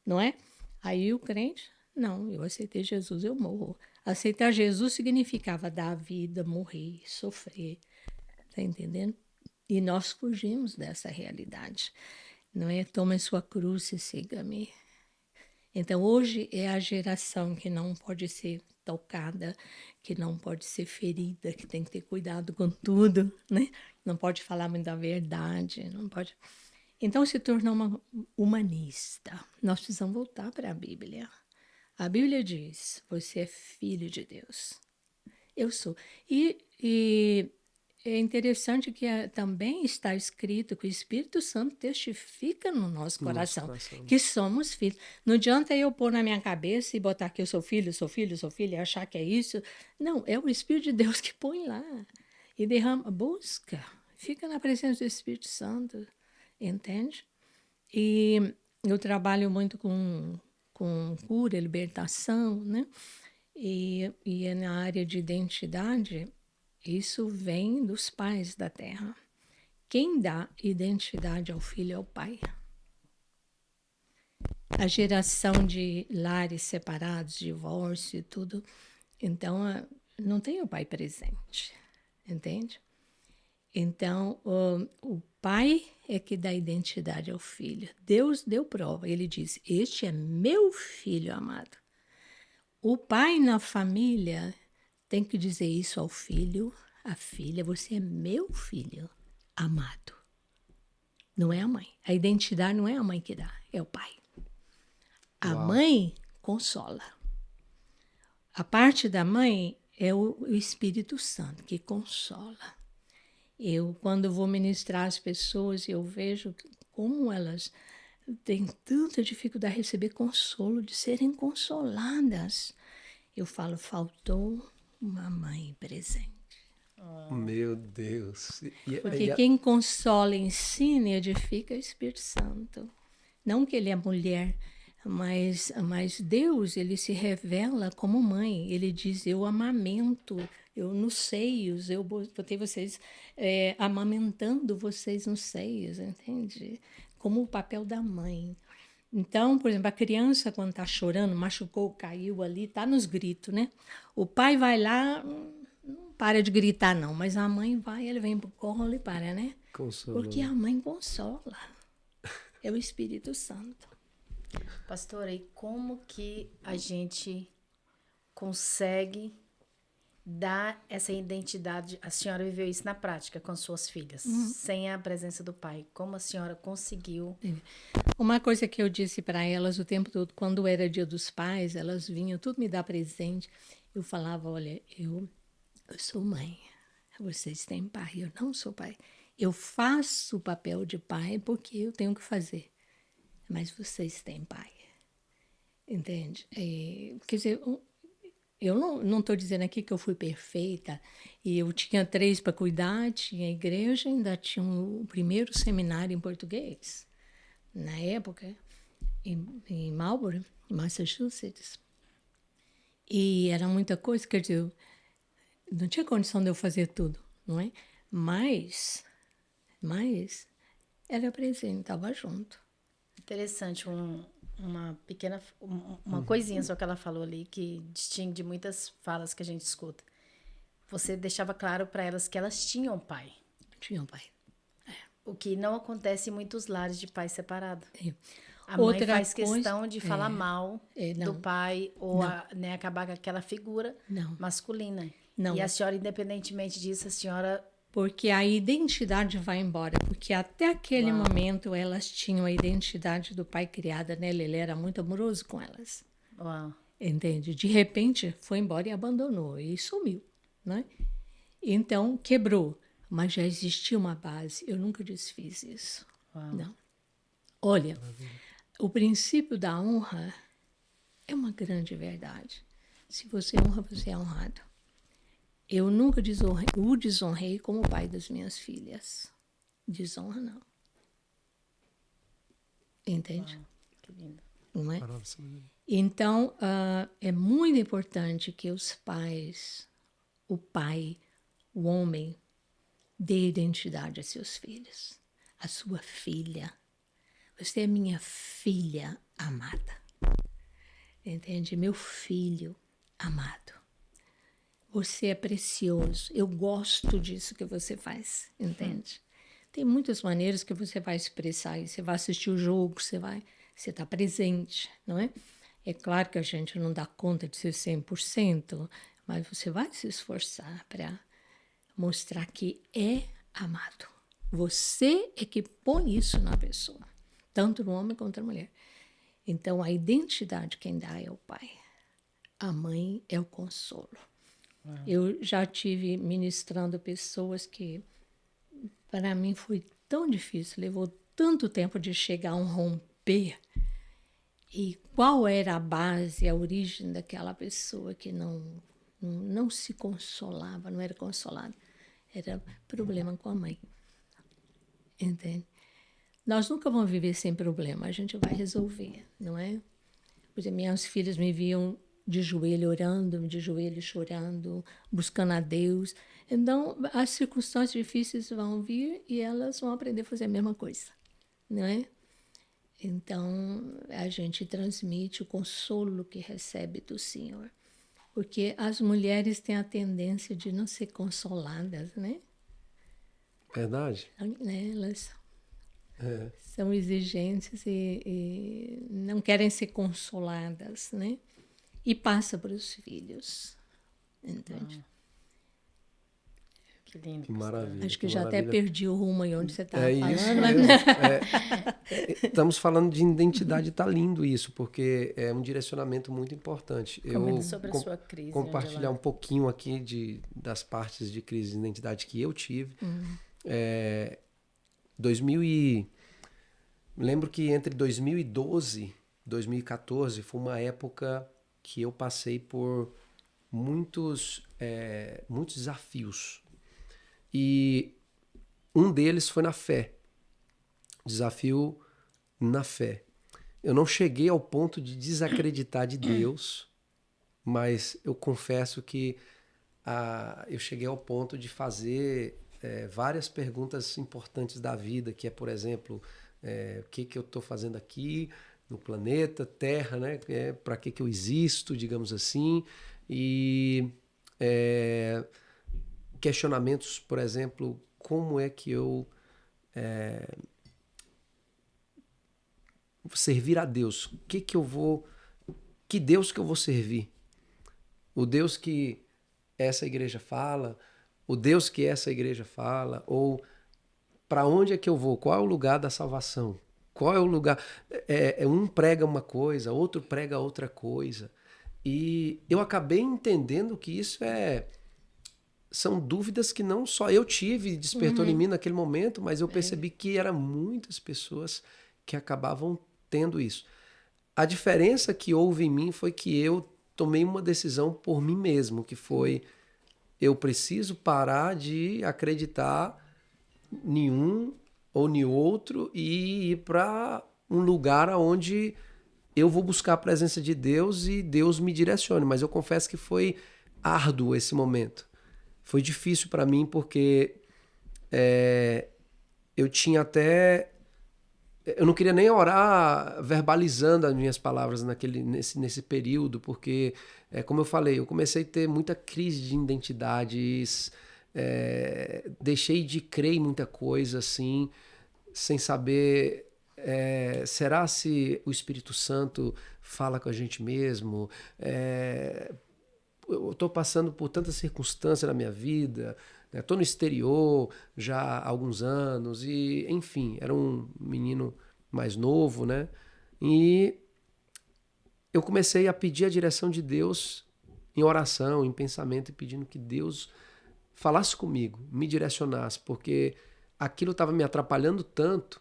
não é? Aí o crente, não, eu aceitei Jesus, eu morro. Aceitar Jesus significava dar a vida, morrer, sofrer, tá entendendo? E nós fugimos dessa realidade, não é? Tome sua cruz e siga-me. Então, hoje é a geração que não pode ser tocada, que não pode ser ferida, que tem que ter cuidado com tudo, né? Não pode falar muito da verdade, não pode. Então, se tornou uma humanista. Nós precisamos voltar para a Bíblia. A Bíblia diz: você é filho de Deus. Eu sou. E é interessante que também está escrito que o Espírito Santo testifica no nosso coração que somos filhos. Não adianta eu pôr na minha cabeça e botar que eu sou filho, e achar que é isso. Não, é o Espírito de Deus que põe lá e derrama, busca, fica na presença do Espírito Santo, entende? E eu trabalho muito com cura, libertação, né? E na área de identidade. Isso vem dos pais da terra. Quem dá identidade ao filho é o pai. A geração de lares separados, divórcio e tudo, então não tem o pai presente. entende? Então, o pai é que dá identidade ao filho. Deus deu prova. Ele disse: este é meu filho amado. O pai na família tem que dizer isso ao filho, à filha: você é meu filho amado. Não é a mãe. A identidade não é a mãe que dá, é o pai. A mãe consola. A parte da mãe é o Espírito Santo que consola. Quando vou ministrar as pessoas, eu vejo como elas têm tanta dificuldade de receber consolo, de serem consoladas. Eu falo: faltou uma mãe presente. Meu Deus. Porque quem consola, ensina e edifica é o Espírito Santo. Não que ele é mulher, mas Deus, ele se revela como mãe. Ele diz: eu amamento, eu nos seios, eu botei vocês amamentando vocês nos seios, entende? Como o papel da mãe. Então, por exemplo, a criança, quando está chorando, machucou, caiu ali, está nos gritos, né? O pai vai lá, não para de gritar, não, mas a mãe vai, ele vem pro colo e para, né? Consolou. Porque a mãe consola. É o Espírito Santo. Pastora, e como que a gente consegue dar essa identidade? A senhora viveu isso na prática com suas filhas, sem a presença do pai. Como a senhora conseguiu? Uma coisa que eu disse para elas o tempo todo, quando era Dia dos Pais, elas vinham tudo me dar presente. Eu falava: olha, eu sou mãe, vocês têm pai, eu não sou pai. Eu faço o papel de pai porque eu tenho que fazer, mas vocês têm pai, entende? Quer dizer, eu não estou dizendo aqui que eu fui perfeita, e eu tinha 3 para cuidar, tinha a igreja, ainda tinha o primeiro seminário em português, na época, em Marlborough, Massachusetts. E era muita coisa, quer dizer, não tinha condição de eu fazer tudo, não é? Mas era presente, estava junto. Interessante, uma pequena, uma coisinha só que ela falou ali, que distingue de muitas falas que a gente escuta. Você deixava claro para elas que elas tinham pai. Tinham pai. O que não acontece em muitos lares de pai separado. A Outra mãe faz coisa, questão de falar mal do pai ou acabar com aquela figura masculina. Não. E a senhora, independentemente disso, a senhora... Porque a identidade vai embora. Porque até aquele momento elas tinham a identidade do pai criada nela. Ele era muito amoroso com elas. Uau. Entende? De repente foi embora e abandonou. E sumiu. Né? Então quebrou. Mas já existia uma base. Eu nunca desfiz isso. Uau. Não. Olha, o princípio da honra é uma grande verdade. Se você honra, você é honrado. Eu nunca o desonrei como o pai das minhas filhas. Desonra, não. Entende? Uau, que lindo. Não é? Então, é muito importante que os pais, o pai, o homem, dê identidade a seus filhos. A sua filha. Você é minha filha amada. Entende? Meu filho amado. Você é precioso. Eu gosto disso que você faz, entende? Tem muitas maneiras que você vai expressar isso. Você vai assistir o jogo, você está presente, não é? É claro que a gente não dá conta de ser 100%, mas você vai se esforçar para mostrar que é amado. Você é que põe isso na pessoa, tanto no homem quanto na mulher. Então, a identidade quem dá é o pai. A mãe é o consolo. Eu já tive ministrando pessoas que, para mim, foi tão difícil, levou tanto tempo de chegar a um romper. E qual era a base, a origem daquela pessoa que não se consolava, não era consolada? Era problema com a mãe. Entende? Nós nunca vamos viver sem problema, a gente vai resolver, não é? Por exemplo, minhas filhas me viam de joelho orando, de joelho chorando, buscando a Deus. Então, as circunstâncias difíceis vão vir e elas vão aprender a fazer a mesma coisa, não é? Então, a gente transmite o consolo que recebe do Senhor. Porque as mulheres têm a tendência de não ser consoladas, né? Verdade. Elas são exigentes e não querem ser consoladas, né? E passa para os filhos, entende? Que lindo. Que maravilha. Acho que já até perdi o rumo aí onde você estava falando. Isso mesmo. Estamos falando de identidade, tá lindo isso, porque é um direcionamento muito importante. Comenta sobre a sua crise. Compartilhar um pouquinho aqui das partes de crise de identidade que eu tive. Lembro que entre 2012 e 2014 foi uma época que eu passei por muitos desafios. E um deles foi na fé. Desafio na fé. Eu não cheguei ao ponto de desacreditar de Deus, mas eu confesso que eu cheguei ao ponto de fazer várias perguntas importantes da vida, que é, por exemplo, o que eu estou fazendo aqui no planeta Terra, né? Para que eu existo, digamos assim. E questionamentos, por exemplo, como é que eu servir a Deus? Que Deus que eu vou servir? O Deus que essa igreja fala, o Deus que essa igreja fala, ou para onde é que eu vou? Qual é o lugar da salvação? Qual é o lugar? Um prega uma coisa, outro prega outra coisa. E eu acabei entendendo que isso são dúvidas que não só eu tive, despertou em mim naquele momento, mas eu percebi que eram muitas pessoas que acabavam tendo isso. A diferença que houve em mim foi que eu tomei uma decisão por mim mesmo, que foi: eu preciso parar de acreditar em um ou em outro e ir para um lugar onde eu vou buscar a presença de Deus e Deus me direcione. Mas eu confesso que foi árduo esse momento. Foi difícil para mim porque eu tinha até... Eu não queria nem orar verbalizando as minhas palavras nesse período, porque, como eu falei, eu comecei a ter muita crise de identidades, deixei de crer em muita coisa, assim, sem saber... será se o Espírito Santo fala com a gente mesmo? Eu estou passando por tanta circunstância na minha vida, estou no exterior já há alguns anos, e enfim, era um menino mais novo, né? E eu comecei a pedir a direção de Deus em oração, em pensamento, e pedindo que Deus falasse comigo, me direcionasse, porque aquilo estava me atrapalhando tanto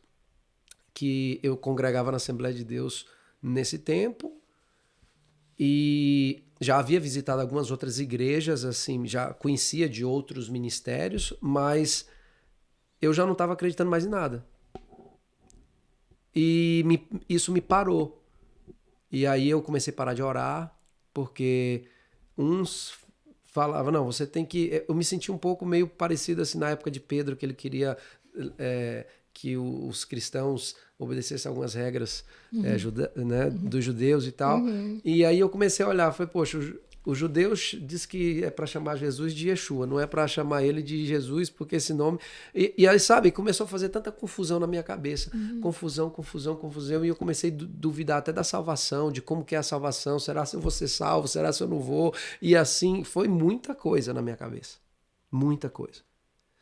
que eu congregava na Assembleia de Deus nesse tempo e já havia visitado algumas outras igrejas, assim, já conhecia de outros ministérios, mas eu já não estava acreditando mais em nada. E isso me parou. E aí eu comecei a parar de orar, porque uns falavam, não, você tem que... Eu me senti um pouco meio parecido assim na época de Pedro, que ele queria que os cristãos obedecessem algumas regras dos judeus e tal. E aí eu comecei a olhar, falei, poxa, os judeus diz que é para chamar Jesus de Yeshua, não é para chamar ele de Jesus, porque esse nome... E aí, sabe, começou a fazer tanta confusão na minha cabeça. Confusão. E eu comecei a duvidar até da salvação, de como que é a salvação. Será se eu vou ser salvo? Será se eu não vou? E assim, foi muita coisa na minha cabeça. Muita coisa.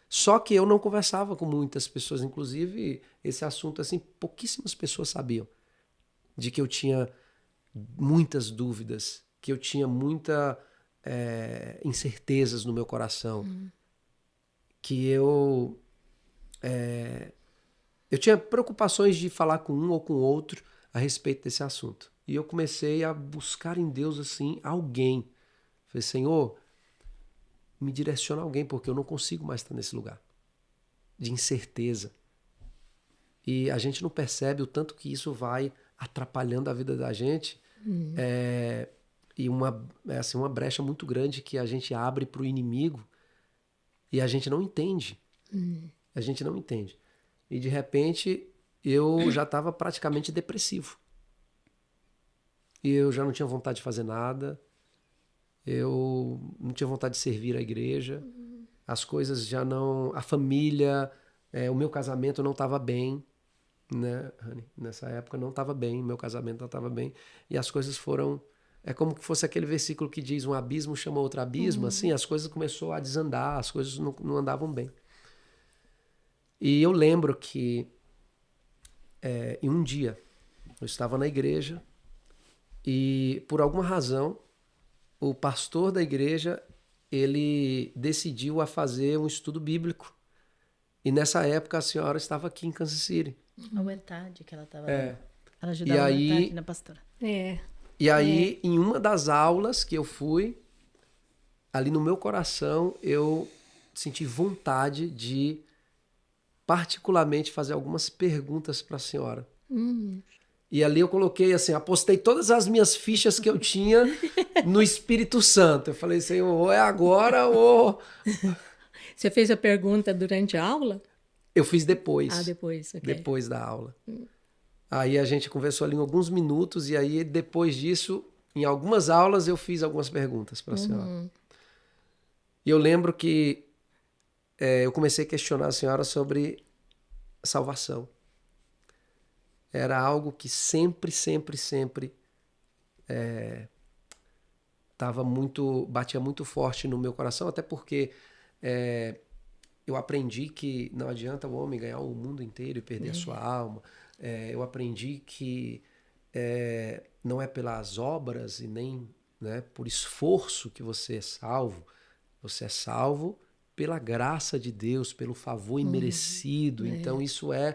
Só que eu não conversava com muitas pessoas, inclusive esse assunto, assim, pouquíssimas pessoas sabiam. De que eu tinha muitas dúvidas, que eu tinha muita incertezas no meu coração, que eu tinha preocupações de falar com um ou com outro a respeito desse assunto. E eu comecei a buscar em Deus, assim, alguém. Falei, Senhor, me direciona alguém, porque eu não consigo mais estar nesse lugar de incerteza. E a gente não percebe o tanto que isso vai atrapalhando a vida da gente. E uma brecha muito grande que a gente abre para o inimigo e a gente não entende. A gente não entende. E de repente eu já estava praticamente depressivo. E eu já não tinha vontade de fazer nada. Eu não tinha vontade de servir a igreja. As coisas já não... A família, o meu casamento não estava bem, né, Rani? Nessa época não estava bem, meu casamento não estava bem. E as coisas foram... É como que fosse aquele versículo que diz um abismo chama outro abismo. Assim, as coisas começaram a desandar, as coisas não andavam bem. E eu lembro que em um dia eu estava na igreja e por alguma razão o pastor da igreja ele decidiu a fazer um estudo bíblico. E nessa época a senhora estava aqui em Kansas City. A UETAD que ela estava... Ela ajudava a UETAD, né, pastora? E aí, em uma das aulas que eu fui, ali no meu coração, eu senti vontade de particularmente fazer algumas perguntas para a senhora. E ali eu coloquei assim, apostei todas as minhas fichas que eu tinha no Espírito Santo. Eu falei, Senhor, ou é agora ou... Você fez a pergunta durante a aula? Eu fiz depois. Depois, ok. Depois da aula. Aí a gente conversou ali em alguns minutos e aí depois disso, em algumas aulas eu fiz algumas perguntas para a senhora. E eu lembro que eu comecei a questionar a senhora sobre salvação. Era algo que sempre batia muito forte no meu coração, até porque eu aprendi que não adianta o homem ganhar o mundo inteiro e perder a sua alma. Eu aprendi que não é pelas obras e nem, né, por esforço que você é salvo. Você é salvo pela graça de Deus, pelo favor imerecido. Então isso é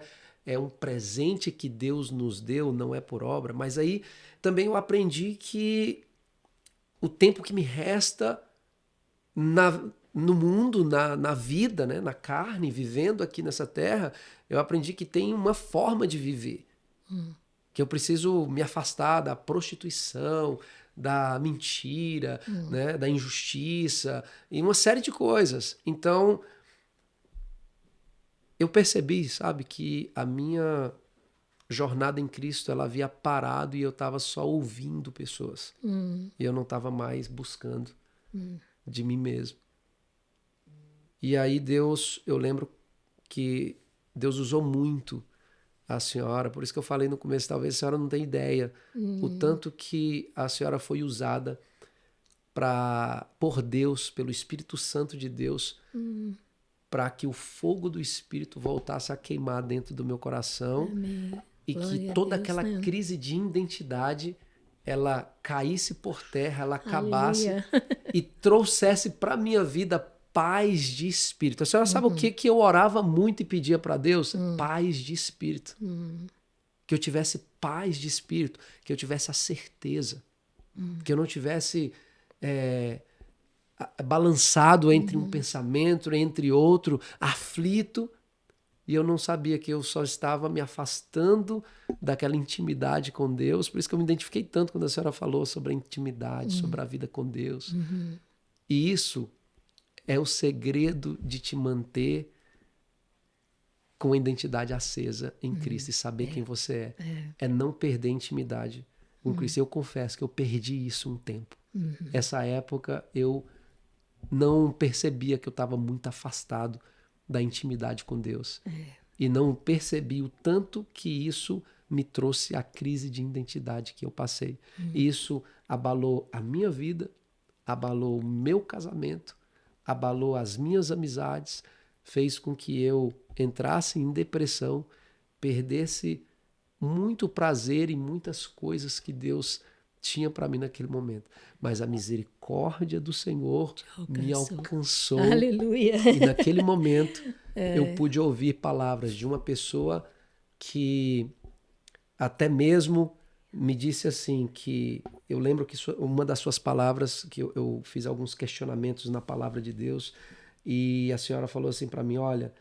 um presente que Deus nos deu, não é por obra. Mas aí também eu aprendi que o tempo que me resta no mundo, na vida, né, na carne, vivendo aqui nessa terra, eu aprendi que tem uma forma de viver. Que eu preciso me afastar da prostituição, da mentira, né, da injustiça e uma série de coisas. Então, eu percebi, sabe, que a minha jornada em Cristo ela havia parado e eu estava só ouvindo pessoas. E eu não estava mais buscando de mim mesmo. E aí eu lembro que Deus usou muito a senhora, por isso que eu falei no começo, talvez a senhora não tenha ideia o tanto que a senhora foi usada por Deus, pelo Espírito Santo de Deus, para que o fogo do Espírito voltasse a queimar dentro do meu coração. Amém. E Glória que a toda Deus, aquela né? crise de identidade ela caísse por terra, ela acabasse e trouxesse para a minha vida paz de espírito. A senhora sabe o que eu orava muito e pedia para Deus? Paz de espírito. Que eu tivesse paz de espírito, que eu tivesse a certeza, que eu não tivesse balançado entre um pensamento, entre outro, aflito, e eu não sabia que eu só estava me afastando daquela intimidade com Deus. Por isso que eu me identifiquei tanto quando a senhora falou sobre a intimidade, sobre a vida com Deus. E isso é o segredo de te manter com a identidade acesa em Cristo e saber quem você é. É não perder a intimidade com Cristo. Eu confesso que eu perdi isso um tempo. Essa época eu não percebia que eu estava muito afastado da intimidade com Deus. E não percebi o tanto que isso me trouxe a crise de identidade que eu passei. Isso abalou a minha vida, abalou o meu casamento, abalou as minhas amizades, fez com que eu entrasse em depressão, perdesse muito prazer em muitas coisas que Deus tinha para mim naquele momento. Mas a misericórdia do Senhor me alcançou. Aleluia. E naquele momento eu pude ouvir palavras de uma pessoa que até mesmo me disse assim, que eu lembro que uma das suas palavras, que eu fiz alguns questionamentos na palavra de Deus, e a senhora falou assim para mim, olha,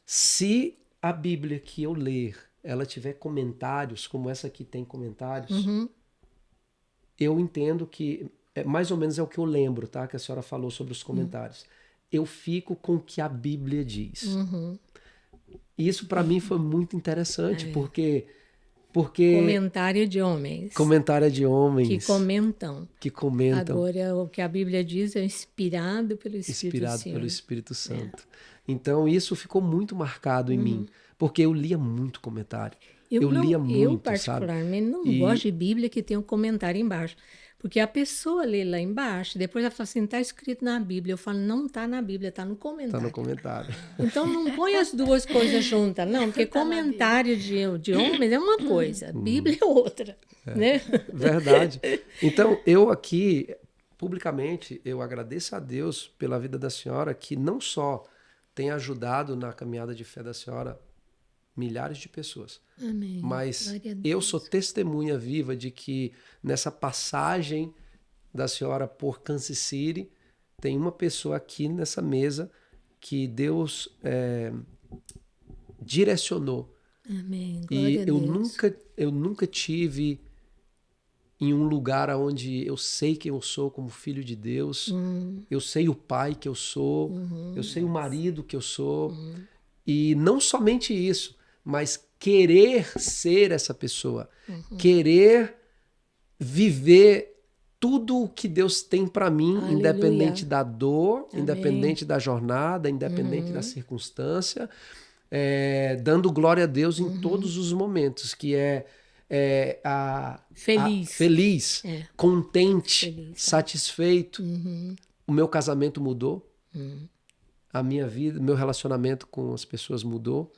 se a Bíblia que eu ler, ela tiver comentários, como essa aqui tem comentários, eu entendo que, mais ou menos é o que eu lembro, tá? Que a senhora falou sobre os comentários. Eu fico com o que a Bíblia diz. E isso para mim foi muito interessante, porque Porque... Comentário de homens. Comentário de homens. Que comentam. Agora, o que a Bíblia diz é inspirado pelo Espírito Santo. Inspirado pelo Espírito Santo. Então, isso ficou muito marcado em mim, porque eu lia muito comentário. Eu lia muito, eu particularmente, não gosto de Bíblia que tem um comentário embaixo. Porque a pessoa lê lá embaixo, depois ela fala assim, está escrito na Bíblia. Eu falo, não está na Bíblia, está no comentário. Está no comentário. Então, não põe as duas coisas juntas, não. Porque comentário de homens é uma coisa, Bíblia é outra. Né? Verdade. Então, eu aqui, publicamente, eu agradeço a Deus pela vida da senhora, que não só tem ajudado na caminhada de fé da senhora milhares de pessoas. Amém. Mas eu sou testemunha viva de que nessa passagem da senhora por Kansas City, tem uma pessoa aqui nessa mesa que Deus direcionou. Amém. E eu nunca tive em um lugar onde eu sei quem eu sou como filho de Deus, eu sei o pai que eu sou, eu sei o marido que eu sou, e não somente isso, mas querer ser essa pessoa, querer viver tudo o que Deus tem para mim, Aleluia. Independente da dor, Amém. Independente da jornada, independente da circunstância, dando glória a Deus em todos os momentos, que feliz, contente, satisfeito. O meu casamento mudou, a minha vida, meu relacionamento com as pessoas mudou.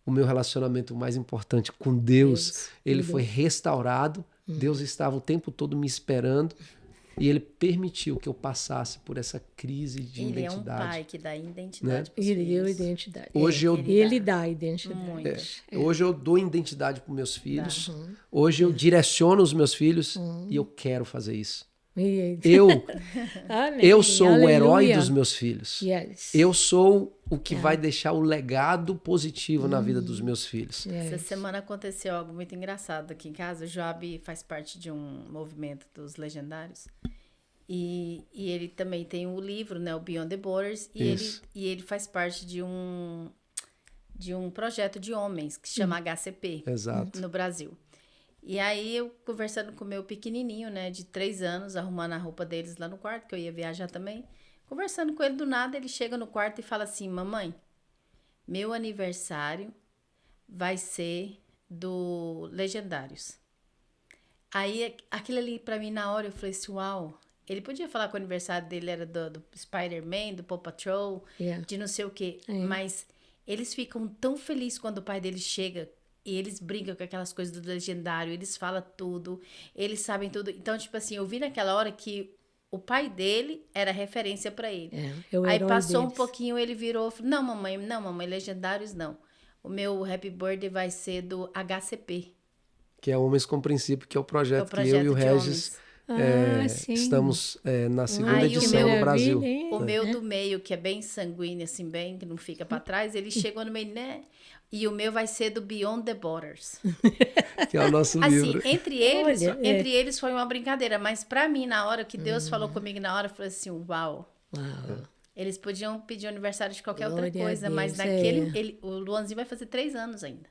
O meu relacionamento mais importante com Deus, ele foi restaurado. Deus estava o tempo todo me esperando e ele permitiu que eu passasse por essa crise de identidade. Ele é um pai que dá identidade, né? Ele deu identidade. Ele dá identidade. Hoje eu dou identidade para meus filhos. Hoje eu direciono os meus filhos e eu quero fazer isso. Eu sou o herói dos meus filhos. Eu sou o que vai deixar o legado positivo na vida dos meus filhos. Essa semana aconteceu algo muito engraçado aqui em casa. O Joab faz parte de um movimento dos legendários. E ele também tem um livro, né, o Beyond the Borders. E ele faz parte de um projeto de homens que se chama HCP. Exato. No Brasil. E aí, eu conversando com o meu pequenininho, né, de 3 anos, arrumando a roupa deles lá no quarto, que eu ia viajar também. Conversando com ele, do nada, ele chega no quarto e fala assim, mamãe, meu aniversário vai ser do Legendários. Aí, aquilo ali, pra mim, na hora, eu falei assim, uau. Ele podia falar que o aniversário dele era do Spider-Man, do Paw Patrol, de não sei o quê. Mas eles ficam tão felizes quando o pai deles chega. E eles brincam com aquelas coisas do Legendário, eles falam tudo, eles sabem tudo. Então, tipo assim, eu vi naquela hora que o pai dele era referência pra ele. Aí passou um pouquinho, ele virou, falou, não, mamãe, Legendários não. O meu Happy Birthday vai ser do HCP. Que é Homens com Princípio, que é o projeto que eu e o Regis estamos na segunda edição no Brasil. O meu do meio, que é bem sanguíneo, assim, bem, que não fica pra trás, ele chegou no meio, né? E o meu vai ser do Beyond the Borders. Que é o nosso livro. Assim, entre eles foi uma brincadeira, mas pra mim, na hora que Deus falou comigo, na hora, eu falei assim, uau. Eles podiam pedir o aniversário de qualquer outra coisa, mas naquele... O Luanzinho vai fazer 3 anos ainda.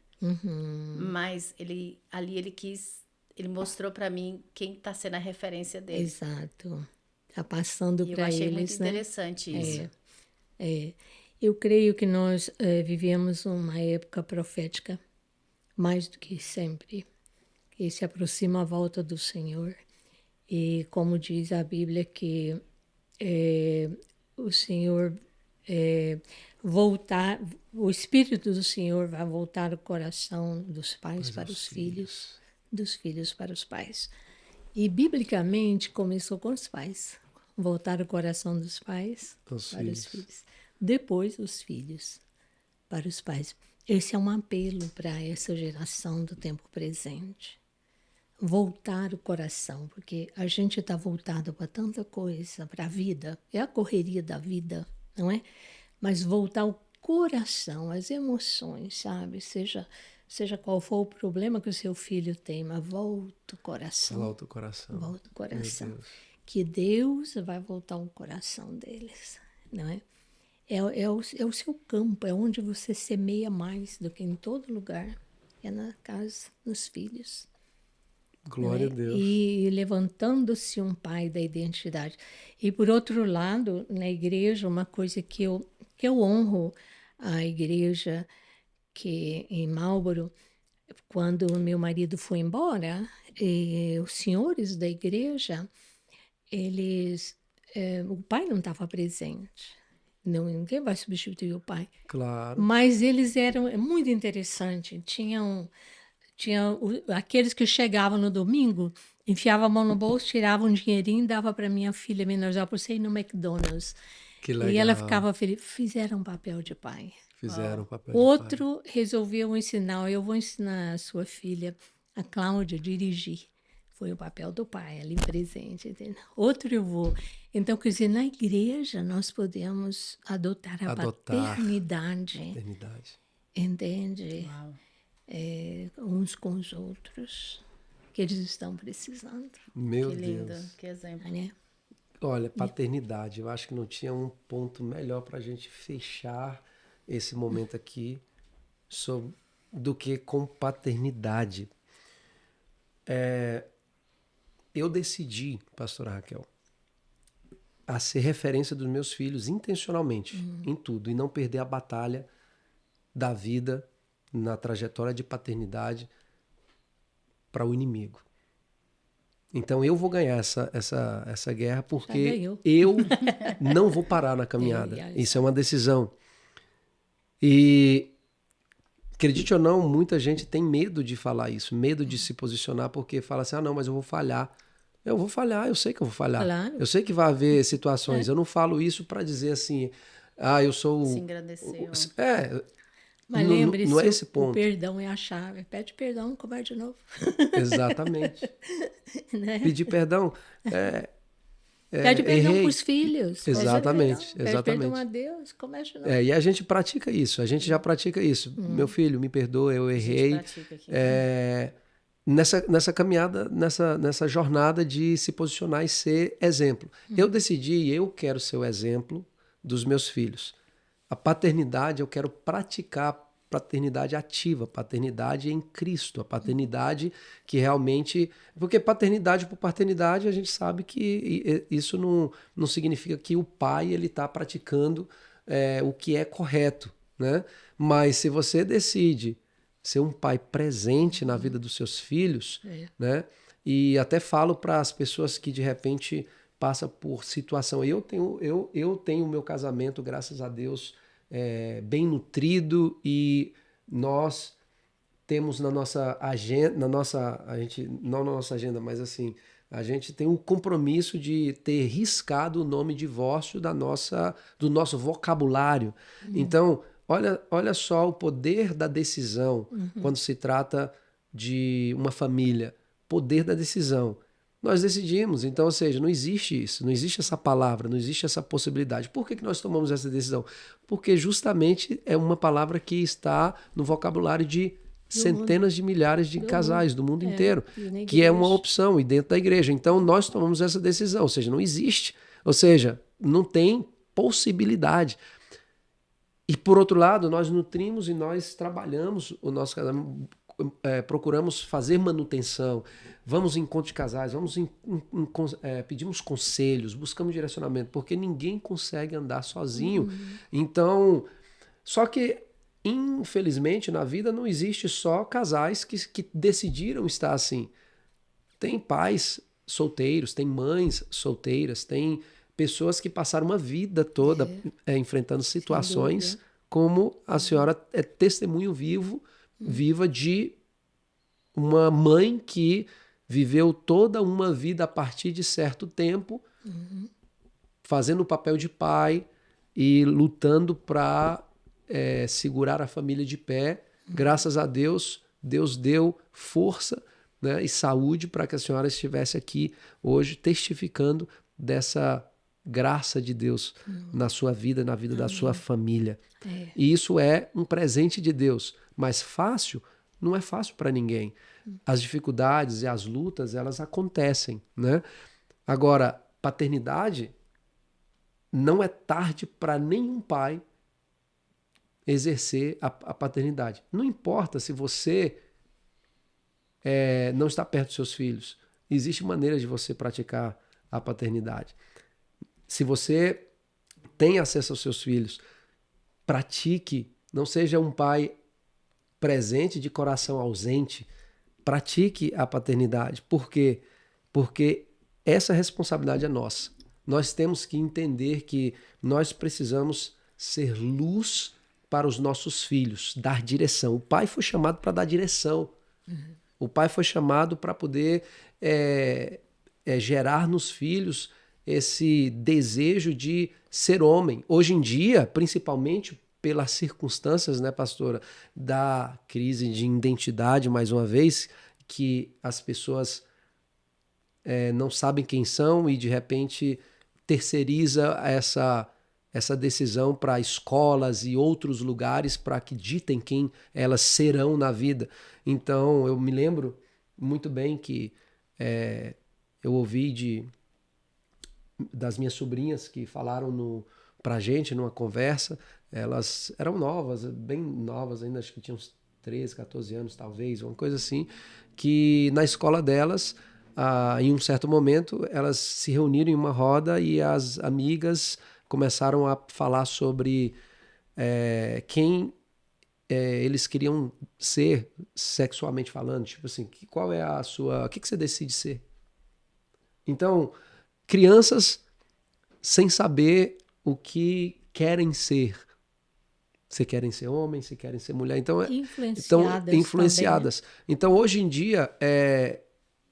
Mas ele mostrou pra mim quem tá sendo a referência dele. Exato. Tá passando pra eles, eu achei muito interessante isso. Eu creio que nós vivemos uma época profética, mais do que sempre, que se aproxima a volta do Senhor. E como diz a Bíblia, que o Senhor o Espírito do Senhor vai voltar o coração dos pais para os filhos, dos filhos para os pais. E, biblicamente, começou com os pais. Voltar o coração dos pais para os filhos. Depois, os filhos para os pais. Esse é um apelo para essa geração do tempo presente. Voltar o coração, porque a gente está voltado para tanta coisa, para a vida. É a correria da vida, não é? Mas voltar o coração, as emoções, sabe? Seja qual for o problema que o seu filho tem, mas volta o coração. Volta o coração. Volta o coração. Que Deus vai voltar o coração deles, não é? É o seu campo, é onde você semeia mais do que em todo lugar. é na casa, nos filhos. Glória né? a Deus. E levantando-se um pai da identidade. E, por outro lado, na igreja, uma coisa que eu honro a igreja, que em Marlborough, quando meu marido foi embora, os senhores da igreja, o pai não estava presente. Não, ninguém vai substituir o pai. Claro. Mas eles eram muito interessantes. Aqueles que chegavam no domingo, enfiavam a mão no bolso, tiravam um dinheirinho e dava para minha filha menorzinha para você ir no McDonald's. Que legal. E ela ficava feliz. Fizeram um papel de pai. Fizeram o papel Outro resolveu ensinar. Eu vou ensinar a sua filha, a Cláudia, a dirigir. Foi o papel do pai, ali presente. Entendeu? Outro eu vou. Então, quer dizer, na igreja nós podemos adotar a paternidade. Entende? Uau. Uns com os outros, que eles estão precisando. Meu que lindo, Deus. que exemplo. Né? Olha, paternidade, eu acho que não tinha um ponto melhor para a gente fechar esse momento aqui do que com paternidade. Eu decidi, pastora Raquel, a ser referência dos meus filhos intencionalmente, em tudo, e não perder a batalha da vida na trajetória de paternidade para o inimigo. Então eu vou ganhar essa guerra porque eu não vou parar na caminhada. Isso é uma decisão. E acredite ou não, muita gente tem medo de falar isso, medo de se posicionar porque fala assim, não, mas eu vou falhar. Eu vou falhar, eu sei que eu vou falhar. Claro. Eu sei que vai haver situações. Eu não falo isso para dizer assim, eu sou... Se engrandeceu. Mas lembre-se, não é esse ponto. O perdão é a chave. Pede perdão, começa de novo. Exatamente. Né? Pedir perdão. Pede perdão para os filhos. Exatamente. Pede perdão a Deus, começa de novo. E a gente pratica isso. A gente já pratica isso. Meu filho, me perdoa, eu errei. A gente pratica aqui. Nessa caminhada, nessa jornada de se posicionar e ser exemplo. Eu decidi, eu quero ser o exemplo dos meus filhos. A paternidade, eu quero praticar paternidade ativa, paternidade em Cristo, a paternidade que realmente... Porque paternidade por paternidade, a gente sabe que isso não significa que o pai está praticando o que é correto, né? Mas se você decide ser um pai presente na vida dos seus filhos, né? E até falo para as pessoas que de repente passam por situação. Eu tenho o meu casamento, graças a Deus, bem nutrido, e nós temos na nossa agenda, não na nossa agenda, mas assim, a gente tem um compromisso de ter riscado o nome divórcio do nosso vocabulário. Então, olha só o poder da decisão quando se trata de uma família. Poder da decisão. Nós decidimos, então, ou seja, não existe isso, não existe essa palavra, não existe essa possibilidade. Por que nós tomamos essa decisão? Porque justamente é uma palavra que está no vocabulário de centenas de milhares de casais do mundo inteiro, que é uma opção, e dentro da igreja. Então, nós tomamos essa decisão, ou seja, não existe, ou seja, não tem possibilidade. E, por outro lado, nós nutrimos e nós trabalhamos o nosso casamento, procuramos fazer manutenção, vamos em encontros de casais, pedimos conselhos, buscamos direcionamento, porque ninguém consegue andar sozinho. Então, só que, infelizmente, na vida não existe só casais que decidiram estar assim. Tem pais solteiros, tem mães solteiras, tem pessoas que passaram uma vida toda enfrentando situações como a senhora é testemunho viva de uma mãe que viveu toda uma vida a partir de certo tempo, fazendo o papel de pai e lutando para segurar a família de pé. Graças a Deus, Deus deu força, né, e saúde para que a senhora estivesse aqui hoje testificando dessa graça de Deus na sua vida, na vida da sua família. E isso é um presente de Deus, mas fácil não é fácil para ninguém. As dificuldades e as lutas, elas acontecem, né? Agora, paternidade, não é tarde para nenhum pai exercer a paternidade. Não importa se você não está perto dos seus filhos. Existe maneira de você praticar a paternidade. Se você tem acesso aos seus filhos, pratique, não seja um pai presente de coração ausente, pratique a paternidade. Por quê? Porque essa responsabilidade é nossa. Nós temos que entender que nós precisamos ser luz para os nossos filhos, dar direção. O pai foi chamado para dar direção. O pai foi chamado para poder gerar nos filhos esse desejo de ser homem. Hoje em dia, principalmente pelas circunstâncias, né, pastora, da crise de identidade, mais uma vez, que as pessoas não sabem quem são e, de repente, terceiriza essa decisão para escolas e outros lugares para que ditem quem elas serão na vida. Então, eu me lembro muito bem que eu ouvi das minhas sobrinhas que falaram pra gente numa conversa. Elas eram novas, bem novas ainda, acho que tinham uns 13, 14 anos talvez, uma coisa assim, que na escola delas, em um certo momento, elas se reuniram em uma roda e as amigas começaram a falar sobre quem eles queriam ser sexualmente falando, tipo assim, qual é a sua... O que você decide ser? Então, crianças sem saber o que querem ser. Se querem ser homem, se querem ser mulher. Então, influenciadas. Também, né? Então, hoje em dia,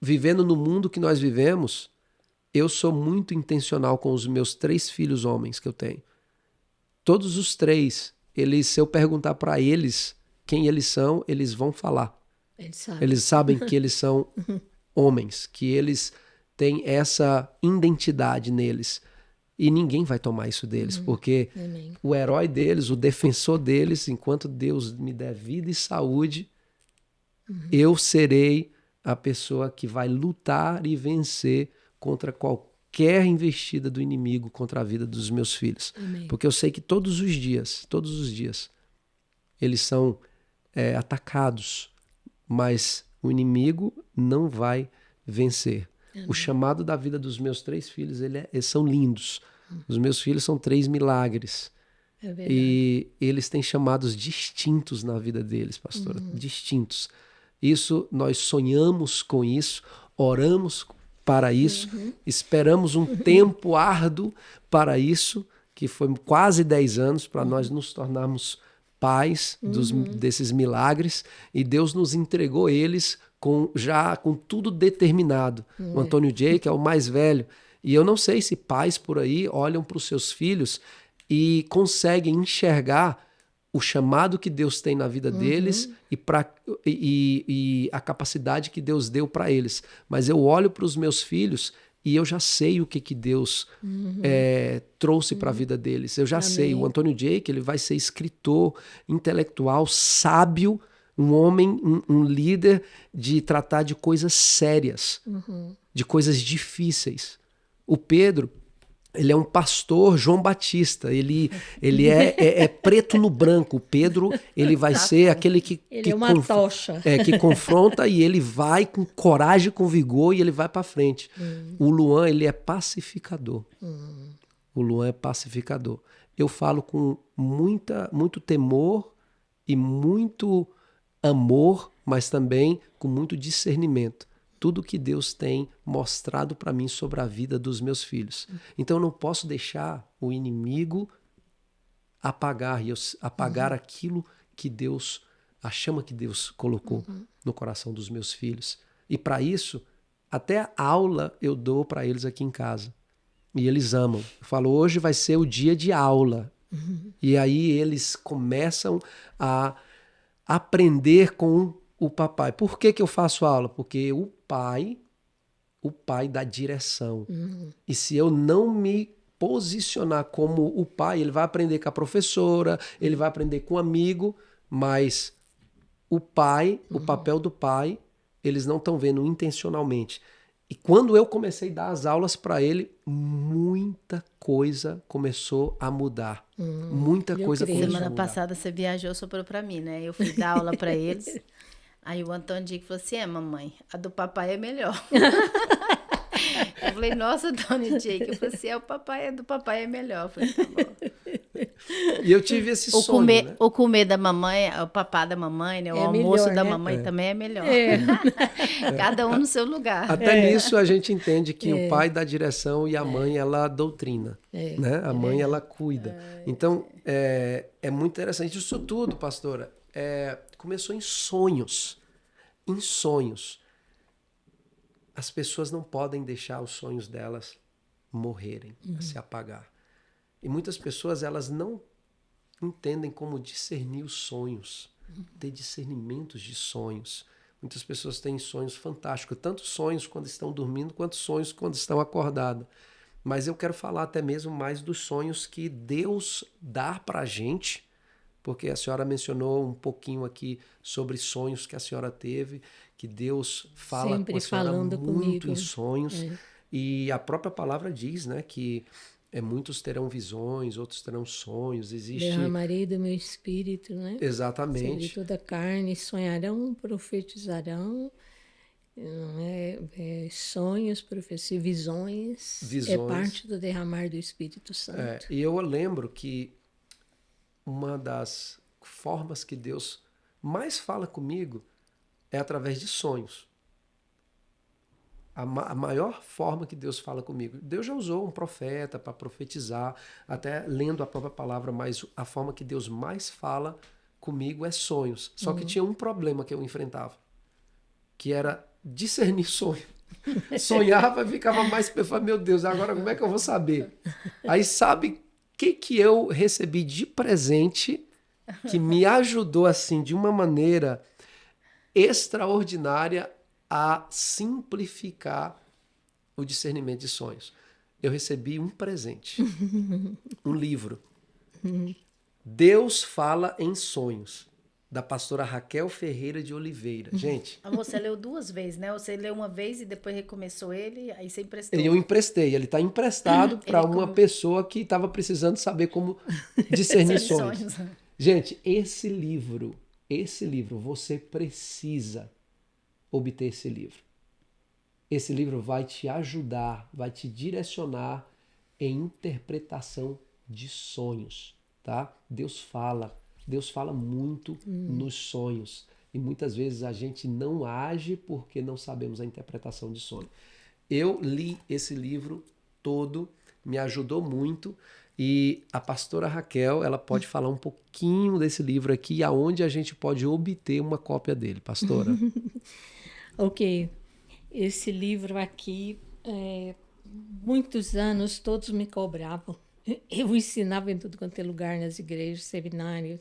vivendo no mundo que nós vivemos, eu sou muito intencional com os meus 3 filhos homens que eu tenho. Todos os 3, se eu perguntar para eles quem eles são, eles vão falar. Eles sabem que eles são homens, que eles têm essa identidade neles. E ninguém vai tomar isso deles, porque o herói deles, o defensor deles, enquanto Deus me der vida e saúde, eu serei a pessoa que vai lutar e vencer contra qualquer investida do inimigo contra a vida dos meus filhos. Amém. Porque eu sei que todos os dias, eles são atacados, mas o inimigo não vai vencer. Amém. O chamado da vida dos meus 3 filhos, eles são lindos. Os meus filhos são 3 milagres. É verdade. E eles têm chamados distintos na vida deles, pastora. Distintos. Isso, nós sonhamos com isso, oramos para isso, esperamos um tempo árduo para isso, que foi quase 10 anos, para nós nos tornarmos pais desses milagres, e Deus nos entregou eles já com tudo determinado. O Antônio J., que é o mais velho, e eu não sei se pais por aí olham para os seus filhos e conseguem enxergar o chamado que Deus tem na vida deles e a capacidade que Deus deu para eles. Mas eu olho para os meus filhos e eu já sei o que Deus trouxe para a vida deles. Eu já sei. O Antônio J., ele vai ser escritor, intelectual, sábio, um homem, um líder de tratar de coisas sérias, de coisas difíceis. O Pedro, ele é um pastor João Batista, ele é preto no branco. O Pedro, ele vai ser aquele que é uma tocha. Que confronta, e ele vai com coragem, com vigor, e ele vai para frente. O Luan, ele é pacificador. O Luan é pacificador. Eu falo com muito temor e muito amor, mas também com muito discernimento. Tudo que Deus tem mostrado para mim sobre a vida dos meus filhos. Então eu não posso deixar o inimigo apagar aquilo que Deus, a chama que Deus colocou no coração dos meus filhos. E para isso, até a aula eu dou para eles aqui em casa. E eles amam. Eu falo, hoje vai ser o dia de aula. E aí eles começam a aprender com o papai. Por que eu faço aula? Porque o pai dá direção. E se eu não me posicionar como o pai, ele vai aprender com a professora, ele vai aprender com um amigo, mas o pai, o papel do pai, eles não estão vendo intencionalmente. E quando eu comecei a dar as aulas para ele, muita coisa começou a mudar. Muita coisa começou a mudar. Semana passada você viajou, soprou para mim, né? Eu fui dar aula para eles. Aí o Antônio Dick falou assim, mamãe, a do papai é melhor. Eu falei, nossa, Antônio Dick. Eu falei assim, a do papai é melhor. Eu falei, tá bom. E eu tive esse sonho, né? O comer da mamãe, o papá da mamãe, né? O almoço melhor, da né? mamãe também é melhor. Cada um no seu lugar. Até nisso a gente entende que o pai dá direção e a mãe, ela doutrina. Né? A mãe, ela cuida. Então, é muito interessante. Isso tudo, pastora, começou em sonhos. Em sonhos. As pessoas não podem deixar os sonhos delas morrerem, se apagar. E muitas pessoas, elas não entendem como discernir os sonhos, ter discernimentos de sonhos. Muitas pessoas têm sonhos fantásticos, tanto sonhos quando estão dormindo, quanto sonhos quando estão acordados. Mas eu quero falar até mesmo mais dos sonhos que Deus dá para a gente, porque a senhora mencionou um pouquinho aqui sobre sonhos que a senhora teve, que Deus fala sempre com a senhora falando muito comigo. em sonhos. E a própria palavra diz, né, que muitos terão visões, outros terão sonhos. Existe... Derramarei do meu espírito, né? Exatamente. Sobre toda a carne, sonharão, profetizarão, sonhos, profecias, visões. É parte do derramar do Espírito Santo. E eu lembro que uma das formas que Deus mais fala comigo é através de sonhos. A maior forma que Deus fala comigo. Deus já usou um profeta para profetizar, até lendo a própria palavra, mas a forma que Deus mais fala comigo é sonhos. Só que tinha um problema que eu enfrentava, que era discernir sonho. Sonhava e ficava mais... Eu falei, meu Deus, agora como é que eu vou saber? Aí sabe o que eu recebi de presente que me ajudou assim de uma maneira extraordinária a simplificar o discernimento de sonhos? Eu recebi um presente, um livro. Deus Fala em Sonhos, da pastora Raquel Ferreira de Oliveira. Gente... Você leu 2 vezes, né? Você leu uma vez e depois recomeçou ele, aí você emprestou. Eu emprestei. Ele está emprestado para uma pessoa que estava precisando saber como discernir sonhos. Gente, esse livro, você precisa obter esse livro. Esse livro vai te ajudar, vai te direcionar em interpretação de sonhos, tá? Deus fala muito nos sonhos. E muitas vezes a gente não age porque não sabemos a interpretação de sonho. Eu li esse livro todo, me ajudou muito. E a pastora Raquel, ela pode falar um pouquinho desse livro aqui e aonde a gente pode obter uma cópia dele, pastora. Ok. Esse livro aqui, muitos anos, todos me cobravam. Eu ensinava em tudo quanto é lugar, nas igrejas, seminários,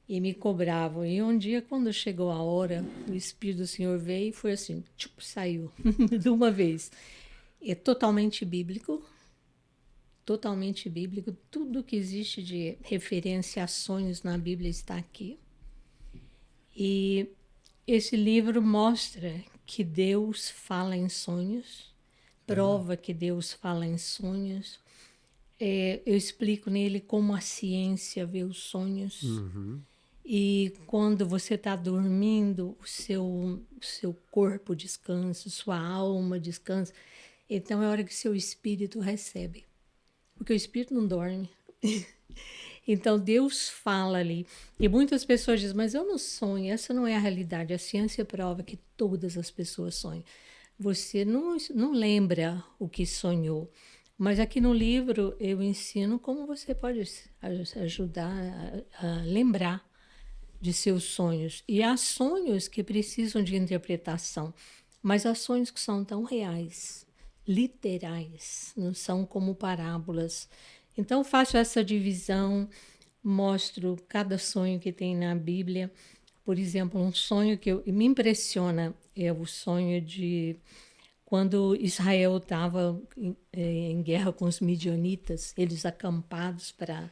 e me cobravam. E um dia, quando chegou a hora, o Espírito do Senhor veio e foi assim, tipo, saiu de uma vez. É totalmente bíblico, tudo que existe de referência a sonhos na Bíblia está aqui. E esse livro mostra que Deus fala em sonhos, prova que Deus fala em sonhos. Eu explico nele como a ciência vê os sonhos. E quando você está dormindo, o seu corpo descansa, sua alma descansa. Então é hora que seu espírito recebe. Porque o espírito não dorme. Então Deus fala ali. E muitas pessoas dizem, mas eu não sonho, essa não é a realidade. A ciência prova que todas as pessoas sonham. Você não lembra o que sonhou. Mas aqui no livro eu ensino como você pode ajudar a lembrar de seus sonhos. E há sonhos que precisam de interpretação, mas há sonhos que são tão reais, literais, não são como parábolas. Então faço essa divisão, mostro cada sonho que tem na Bíblia. Por exemplo, um sonho que me impressiona é o sonho de quando Israel estava em guerra com os midianitas, eles acampados para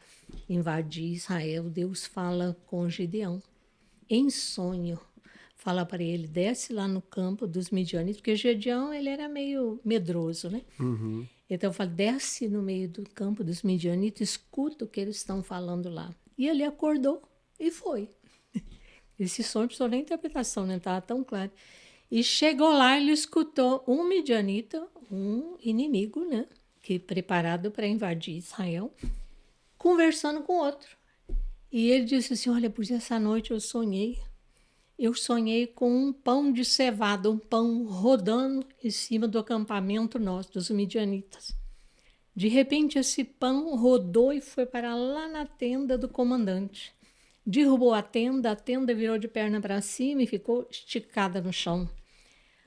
invadir Israel. Deus fala com Gideão, em sonho, fala para ele, desce lá no campo dos midianitas, porque Gideão ele era meio medroso, né? Então fala, desce no meio do campo dos midianitas, escuta o que eles estão falando lá. E ele acordou e foi. Esse sonho precisou nem interpretação, não estava tão claro. E chegou lá, ele escutou um midianita, um inimigo, né, que preparado para invadir Israel, conversando com outro. E ele disse assim, olha, pois essa noite eu sonhei com um pão de cevada, um pão rodando em cima do acampamento nosso, dos midianitas. De repente, esse pão rodou e foi para lá na tenda do comandante. Derrubou a tenda virou de perna para cima e ficou esticada no chão.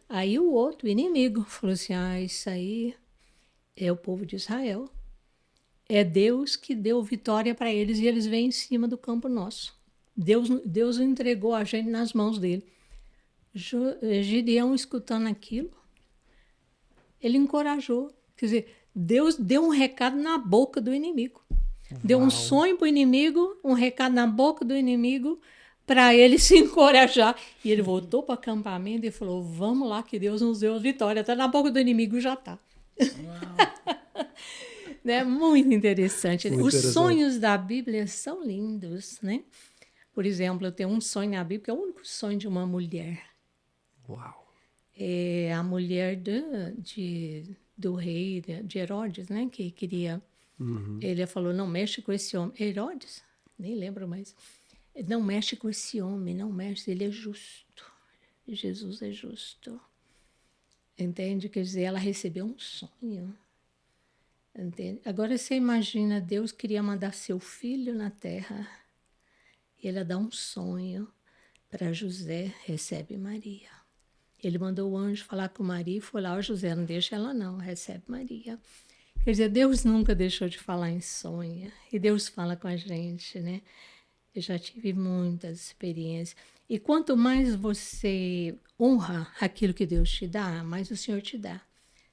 Aí o outro, o inimigo, falou assim, isso aí é o povo de Israel. É Deus que deu vitória para eles e eles vêm em cima do campo nosso. Deus entregou a gente nas mãos dele. Gideão, escutando aquilo, ele encorajou. Quer dizer, Deus deu um recado na boca do inimigo. Uau. Deu um sonho para o inimigo, um recado na boca do inimigo, para ele se encorajar. E ele voltou para o acampamento e falou, vamos lá que Deus nos deu a vitória. Está na boca do inimigo, já está. Né? Muito interessante. Os sonhos da Bíblia são lindos, né? Por exemplo, eu tenho um sonho na Bíblia, que é o único sonho de uma mulher. Uau! É a mulher do rei de Herodes, né? Que queria... Ele falou, não mexe com esse homem. Herodes? Nem lembro mais. Não mexe com esse homem, não mexe. Ele é justo. Jesus é justo. Entende? Quer dizer, ela recebeu um sonho. Entende? Agora você imagina, Deus queria mandar seu filho na terra. E ele dá um sonho para José, recebe Maria. Ele mandou o anjo falar com Maria e foi lá, José, não deixa ela não, recebe Maria. Quer dizer, Deus nunca deixou de falar em sonho. E Deus fala com a gente, né? Eu já tive muitas experiências. E quanto mais você honra aquilo que Deus te dá, mais o Senhor te dá.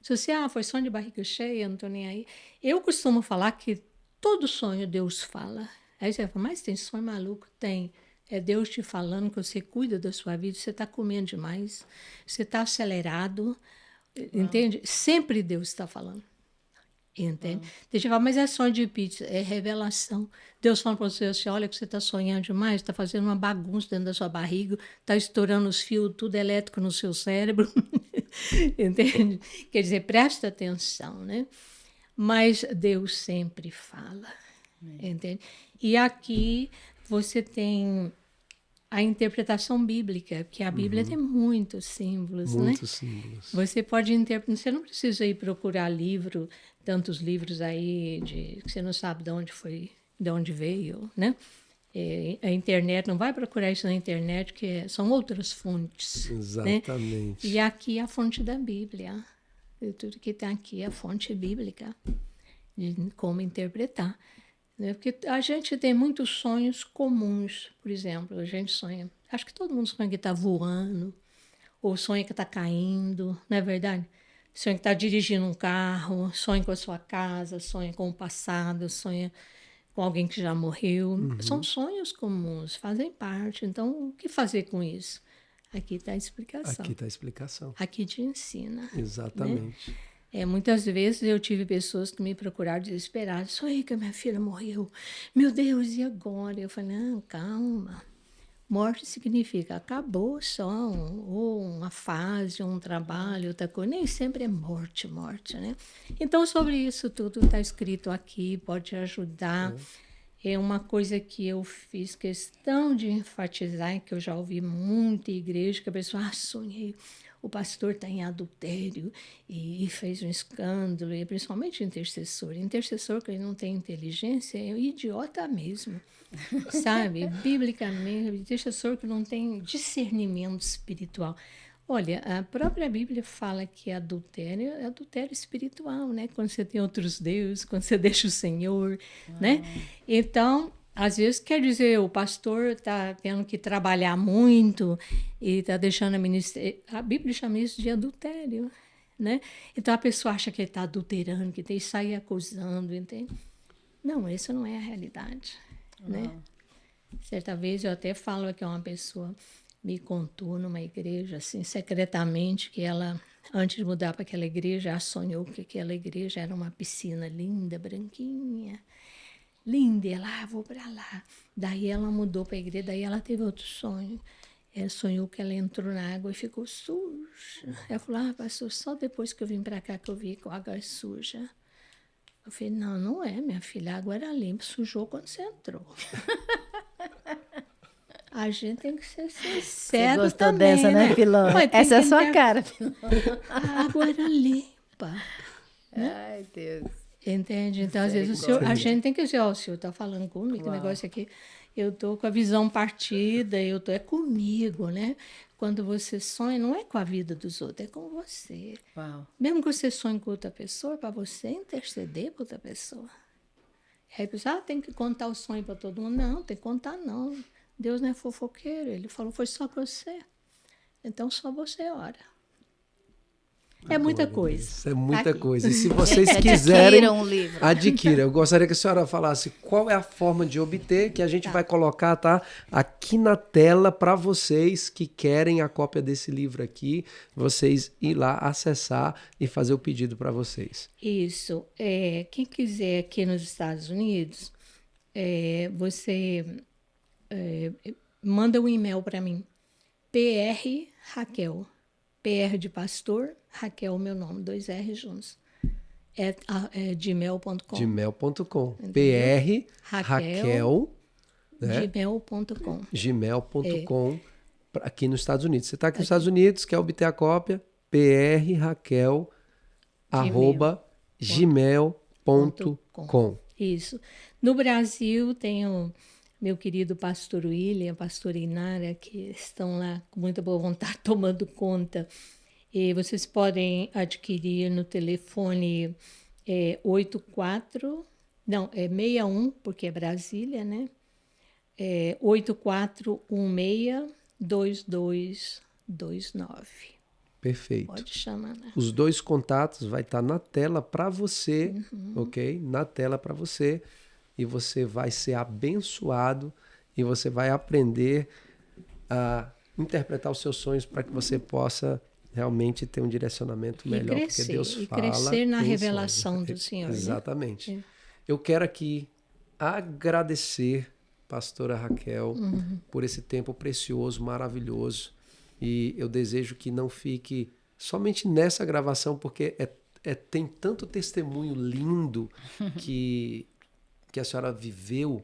Se você, foi sonho de barriga cheia, não estou nem aí. Eu costumo falar que todo sonho Deus fala. Aí você fala, mas tem sonho maluco? Tem. É Deus te falando que você cuida da sua vida, você está comendo demais, você está acelerado, entende? Sempre Deus está falando. Entende? Deixa eu falar, mas é sonho de pizza, é revelação. Deus fala para você assim, olha que você está sonhando demais, está fazendo uma bagunça dentro da sua barriga, está estourando os fios, tudo elétrico no seu cérebro. Entende? Quer dizer, presta atenção, né? Mas Deus sempre fala. Entende? E aqui você tem a interpretação bíblica, porque a Bíblia tem muitos símbolos, né? Muitos símbolos. Você pode interpretar, você não precisa ir procurar tantos livros aí que você não sabe de onde veio, né? A internet, não vai procurar isso na internet, que são outras fontes. Exatamente. Né? E aqui é a fonte da Bíblia. E tudo que está aqui é a fonte bíblica de como interpretar. Né? Porque a gente tem muitos sonhos comuns. Por exemplo, a gente sonha... Acho que todo mundo sonha que está voando, ou sonha que está caindo, não é verdade? Sonha que está dirigindo um carro, sonha com a sua casa, sonha com o passado, sonha com alguém que já morreu. São sonhos comuns, fazem parte. Então, o que fazer com isso? Aqui está a explicação. Aqui está a explicação. Aqui te ensina. Exatamente. Né? Muitas vezes eu tive pessoas que me procuraram desesperadas. Sonhei que a minha filha morreu. Meu Deus, e agora? Eu falei, não, calma. Morte significa acabou só, ou uma fase, um trabalho, outra coisa. Nem sempre é morte, né? Então, sobre isso tudo está escrito aqui, pode te ajudar. É uma coisa que eu fiz questão de enfatizar, que eu já ouvi muita igreja, que a pessoa, sonhei, o pastor está em adultério e fez um escândalo, e principalmente intercessor. Intercessor que não tem inteligência é um idiota mesmo. Sabe, biblicamente, intercessor que não tem discernimento espiritual. Olha, a própria Bíblia fala que adultério é adultério espiritual, né? Quando você tem outros deuses, quando você deixa o Senhor, né? Então, às vezes quer dizer, o pastor está tendo que trabalhar muito e está deixando a ministério. A Bíblia chama isso de adultério, né? Então a pessoa acha que ele está adulterando, que tem que sair acusando, entende? Não, isso não é a realidade. Né? Certa vez eu até falo que uma pessoa me contou numa igreja, assim, secretamente, que ela, antes de mudar para aquela igreja, ela sonhou que aquela igreja era uma piscina linda, branquinha. linda. E ela, vou para lá. Daí ela mudou para a igreja, daí ela teve outro sonho. Ela sonhou que ela entrou na água e ficou suja. Ela falou, pastor, só depois que eu vim para cá que eu vi que a água é suja. Eu falei, não é, minha filha, a água era limpa, sujou quando você entrou. A gente tem que ser sincero. Você gostou também, dessa, né, Filó? Essa é a sua cara, Filó. A água era limpa. Ai, Deus. Entende? Então, às vezes, a gente tem que dizer, o senhor está falando comigo, que negócio aqui. Eu estou com a visão partida, é comigo, né? Quando você sonha, não é com a vida dos outros, é com você. Uau. Mesmo que você sonhe com outra pessoa, é para você interceder por outra pessoa. Aí a pessoa, tem que contar o sonho para todo mundo. Não, tem que contar não. Deus não é fofoqueiro, ele falou, foi só para você. Então, só você ora. É muita coisa. Isso é muita Aqui. coisa. E se vocês quiserem, Adquiram o livro. adquira. Eu gostaria que a senhora falasse qual é a forma de obter, que a gente vai colocar, tá, aqui na tela para vocês que querem a cópia desse livro aqui, vocês ir lá acessar e fazer o pedido para vocês. Isso. Quem quiser aqui nos Estados Unidos, você manda um e-mail para mim. PR Raquel. PR de pastor, Raquel, meu nome, 2 R juntos. Gmail.com. Gmail.com. PR Raquel, né? Gmail.com. Gmail.com. Aqui nos Estados Unidos. Você está aqui nos Estados Unidos, quer obter a cópia? prraquel@gmail.com. Isso. No Brasil, tem o meu querido pastor William, a pastora Inara, que estão lá com muita boa vontade tomando conta. E vocês podem adquirir no telefone 61, porque é Brasília, né? 8416-2229. Perfeito. Pode chamar, né? Os 2 contatos vai estar na tela para você, ok? Na tela para você. E você vai ser abençoado e você vai aprender a interpretar os seus sonhos para que você possa realmente ter um direcionamento melhor, porque Deus fala. E crescer na em revelação sonhos. do Senhor. Exatamente. Né? Eu quero aqui agradecer, pastora Raquel, por esse tempo precioso, maravilhoso. E eu desejo que não fique somente nessa gravação, porque tem tanto testemunho lindo que a senhora viveu,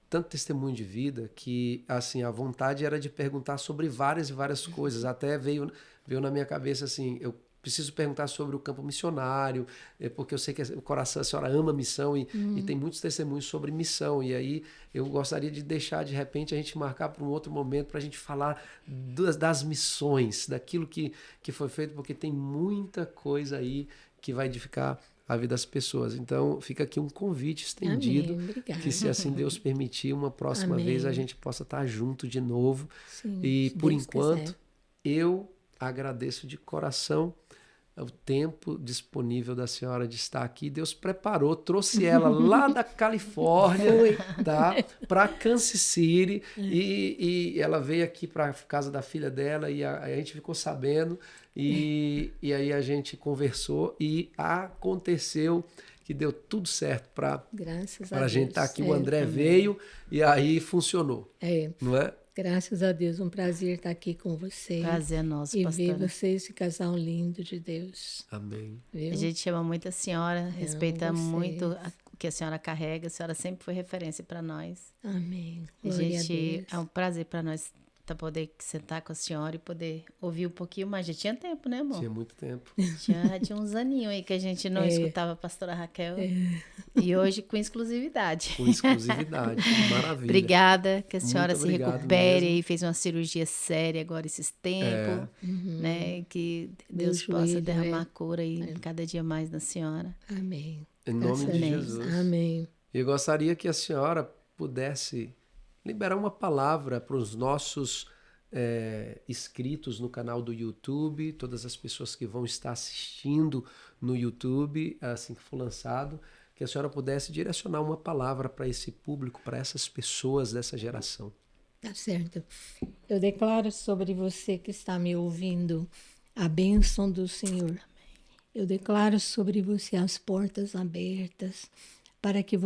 tanto testemunho de vida, que assim, a vontade era de perguntar sobre várias e várias coisas. Até veio na minha cabeça assim, eu preciso perguntar sobre o campo missionário, porque eu sei que o coração, a senhora ama missão e tem muitos testemunhos sobre missão. E aí eu gostaria de deixar, de repente, a gente marcar para um outro momento para a gente falar das missões, daquilo que foi feito, porque tem muita coisa aí que vai edificar a vida das pessoas. Então, fica aqui um convite estendido, que se assim Deus permitir, uma próxima vez a gente possa estar junto de novo. Sim, e por Deus enquanto, quiser. eu agradeço de coração o tempo disponível da senhora de estar aqui. Deus preparou, trouxe ela lá da Califórnia, tá, para Kansas City, e ela veio aqui para casa da filha dela e a gente ficou sabendo, e aí a gente conversou e aconteceu que deu tudo certo para a gente estar aqui. O André veio e aí funcionou, não é? Graças a Deus, um prazer estar aqui com vocês. Prazer nosso, e pastora. ver vocês, esse casal lindo de Deus. Amém. Viu? A gente ama muito a senhora, respeita vocês. muito o que a senhora carrega. A senhora sempre foi referência para nós. Amém. A Glória gente, Deus. é um prazer para nós poder sentar com a senhora e poder ouvir um pouquinho mais. Já tinha tempo, né, amor? Tinha muito tempo. Tinha uns aninhos aí que a gente não escutava a pastora Raquel. E hoje com exclusividade. Com exclusividade. Maravilha. Obrigada, que a senhora Muito se obrigado recupere mesmo. e fez uma cirurgia séria agora esses tempos, né? Que Deus Meu possa joelho, derramar cura aí cada dia mais na senhora. Amém. Em nome de Graças a Deus. Jesus. Amém. Eu gostaria que a senhora pudesse liberar uma palavra para os nossos inscritos no canal do YouTube, todas as pessoas que vão estar assistindo no YouTube, assim que for lançado, que a senhora pudesse direcionar uma palavra para esse público, para essas pessoas dessa geração. Tá certo. Eu declaro sobre você que está me ouvindo a bênção do Senhor. Eu declaro sobre você as portas abertas para que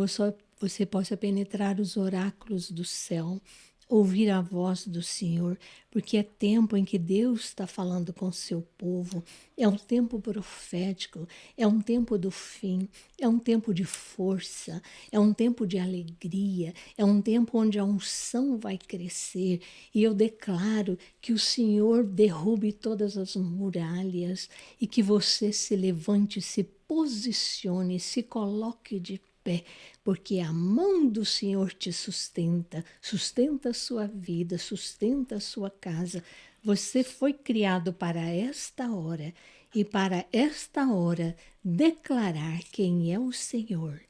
você possa penetrar os oráculos do céu, ouvir a voz do Senhor, porque é tempo em que Deus está falando com o seu povo, é um tempo profético, é um tempo do fim, é um tempo de força, é um tempo de alegria, é um tempo onde a unção vai crescer, e eu declaro que o Senhor derrube todas as muralhas e que você se levante, se posicione, se coloque de pé, porque a mão do Senhor te sustenta, sustenta a sua vida, sustenta a sua casa. Você foi criado para esta hora e para esta hora declarar quem é o Senhor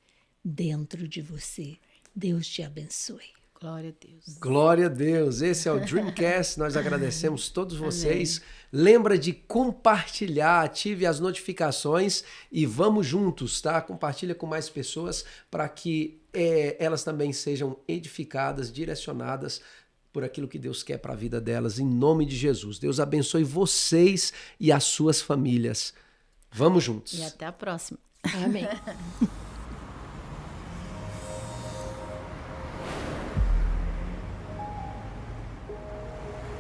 dentro de você. Deus te abençoe. Glória a Deus. Glória a Deus. Esse é o Dreamcast. Nós agradecemos todos vocês. Lembra de compartilhar, ative as notificações e vamos juntos, tá? Compartilha com mais pessoas para que elas também sejam edificadas, direcionadas por aquilo que Deus quer para a vida delas, em nome de Jesus. Deus abençoe vocês e as suas famílias. Vamos juntos. E até a próxima. Amém.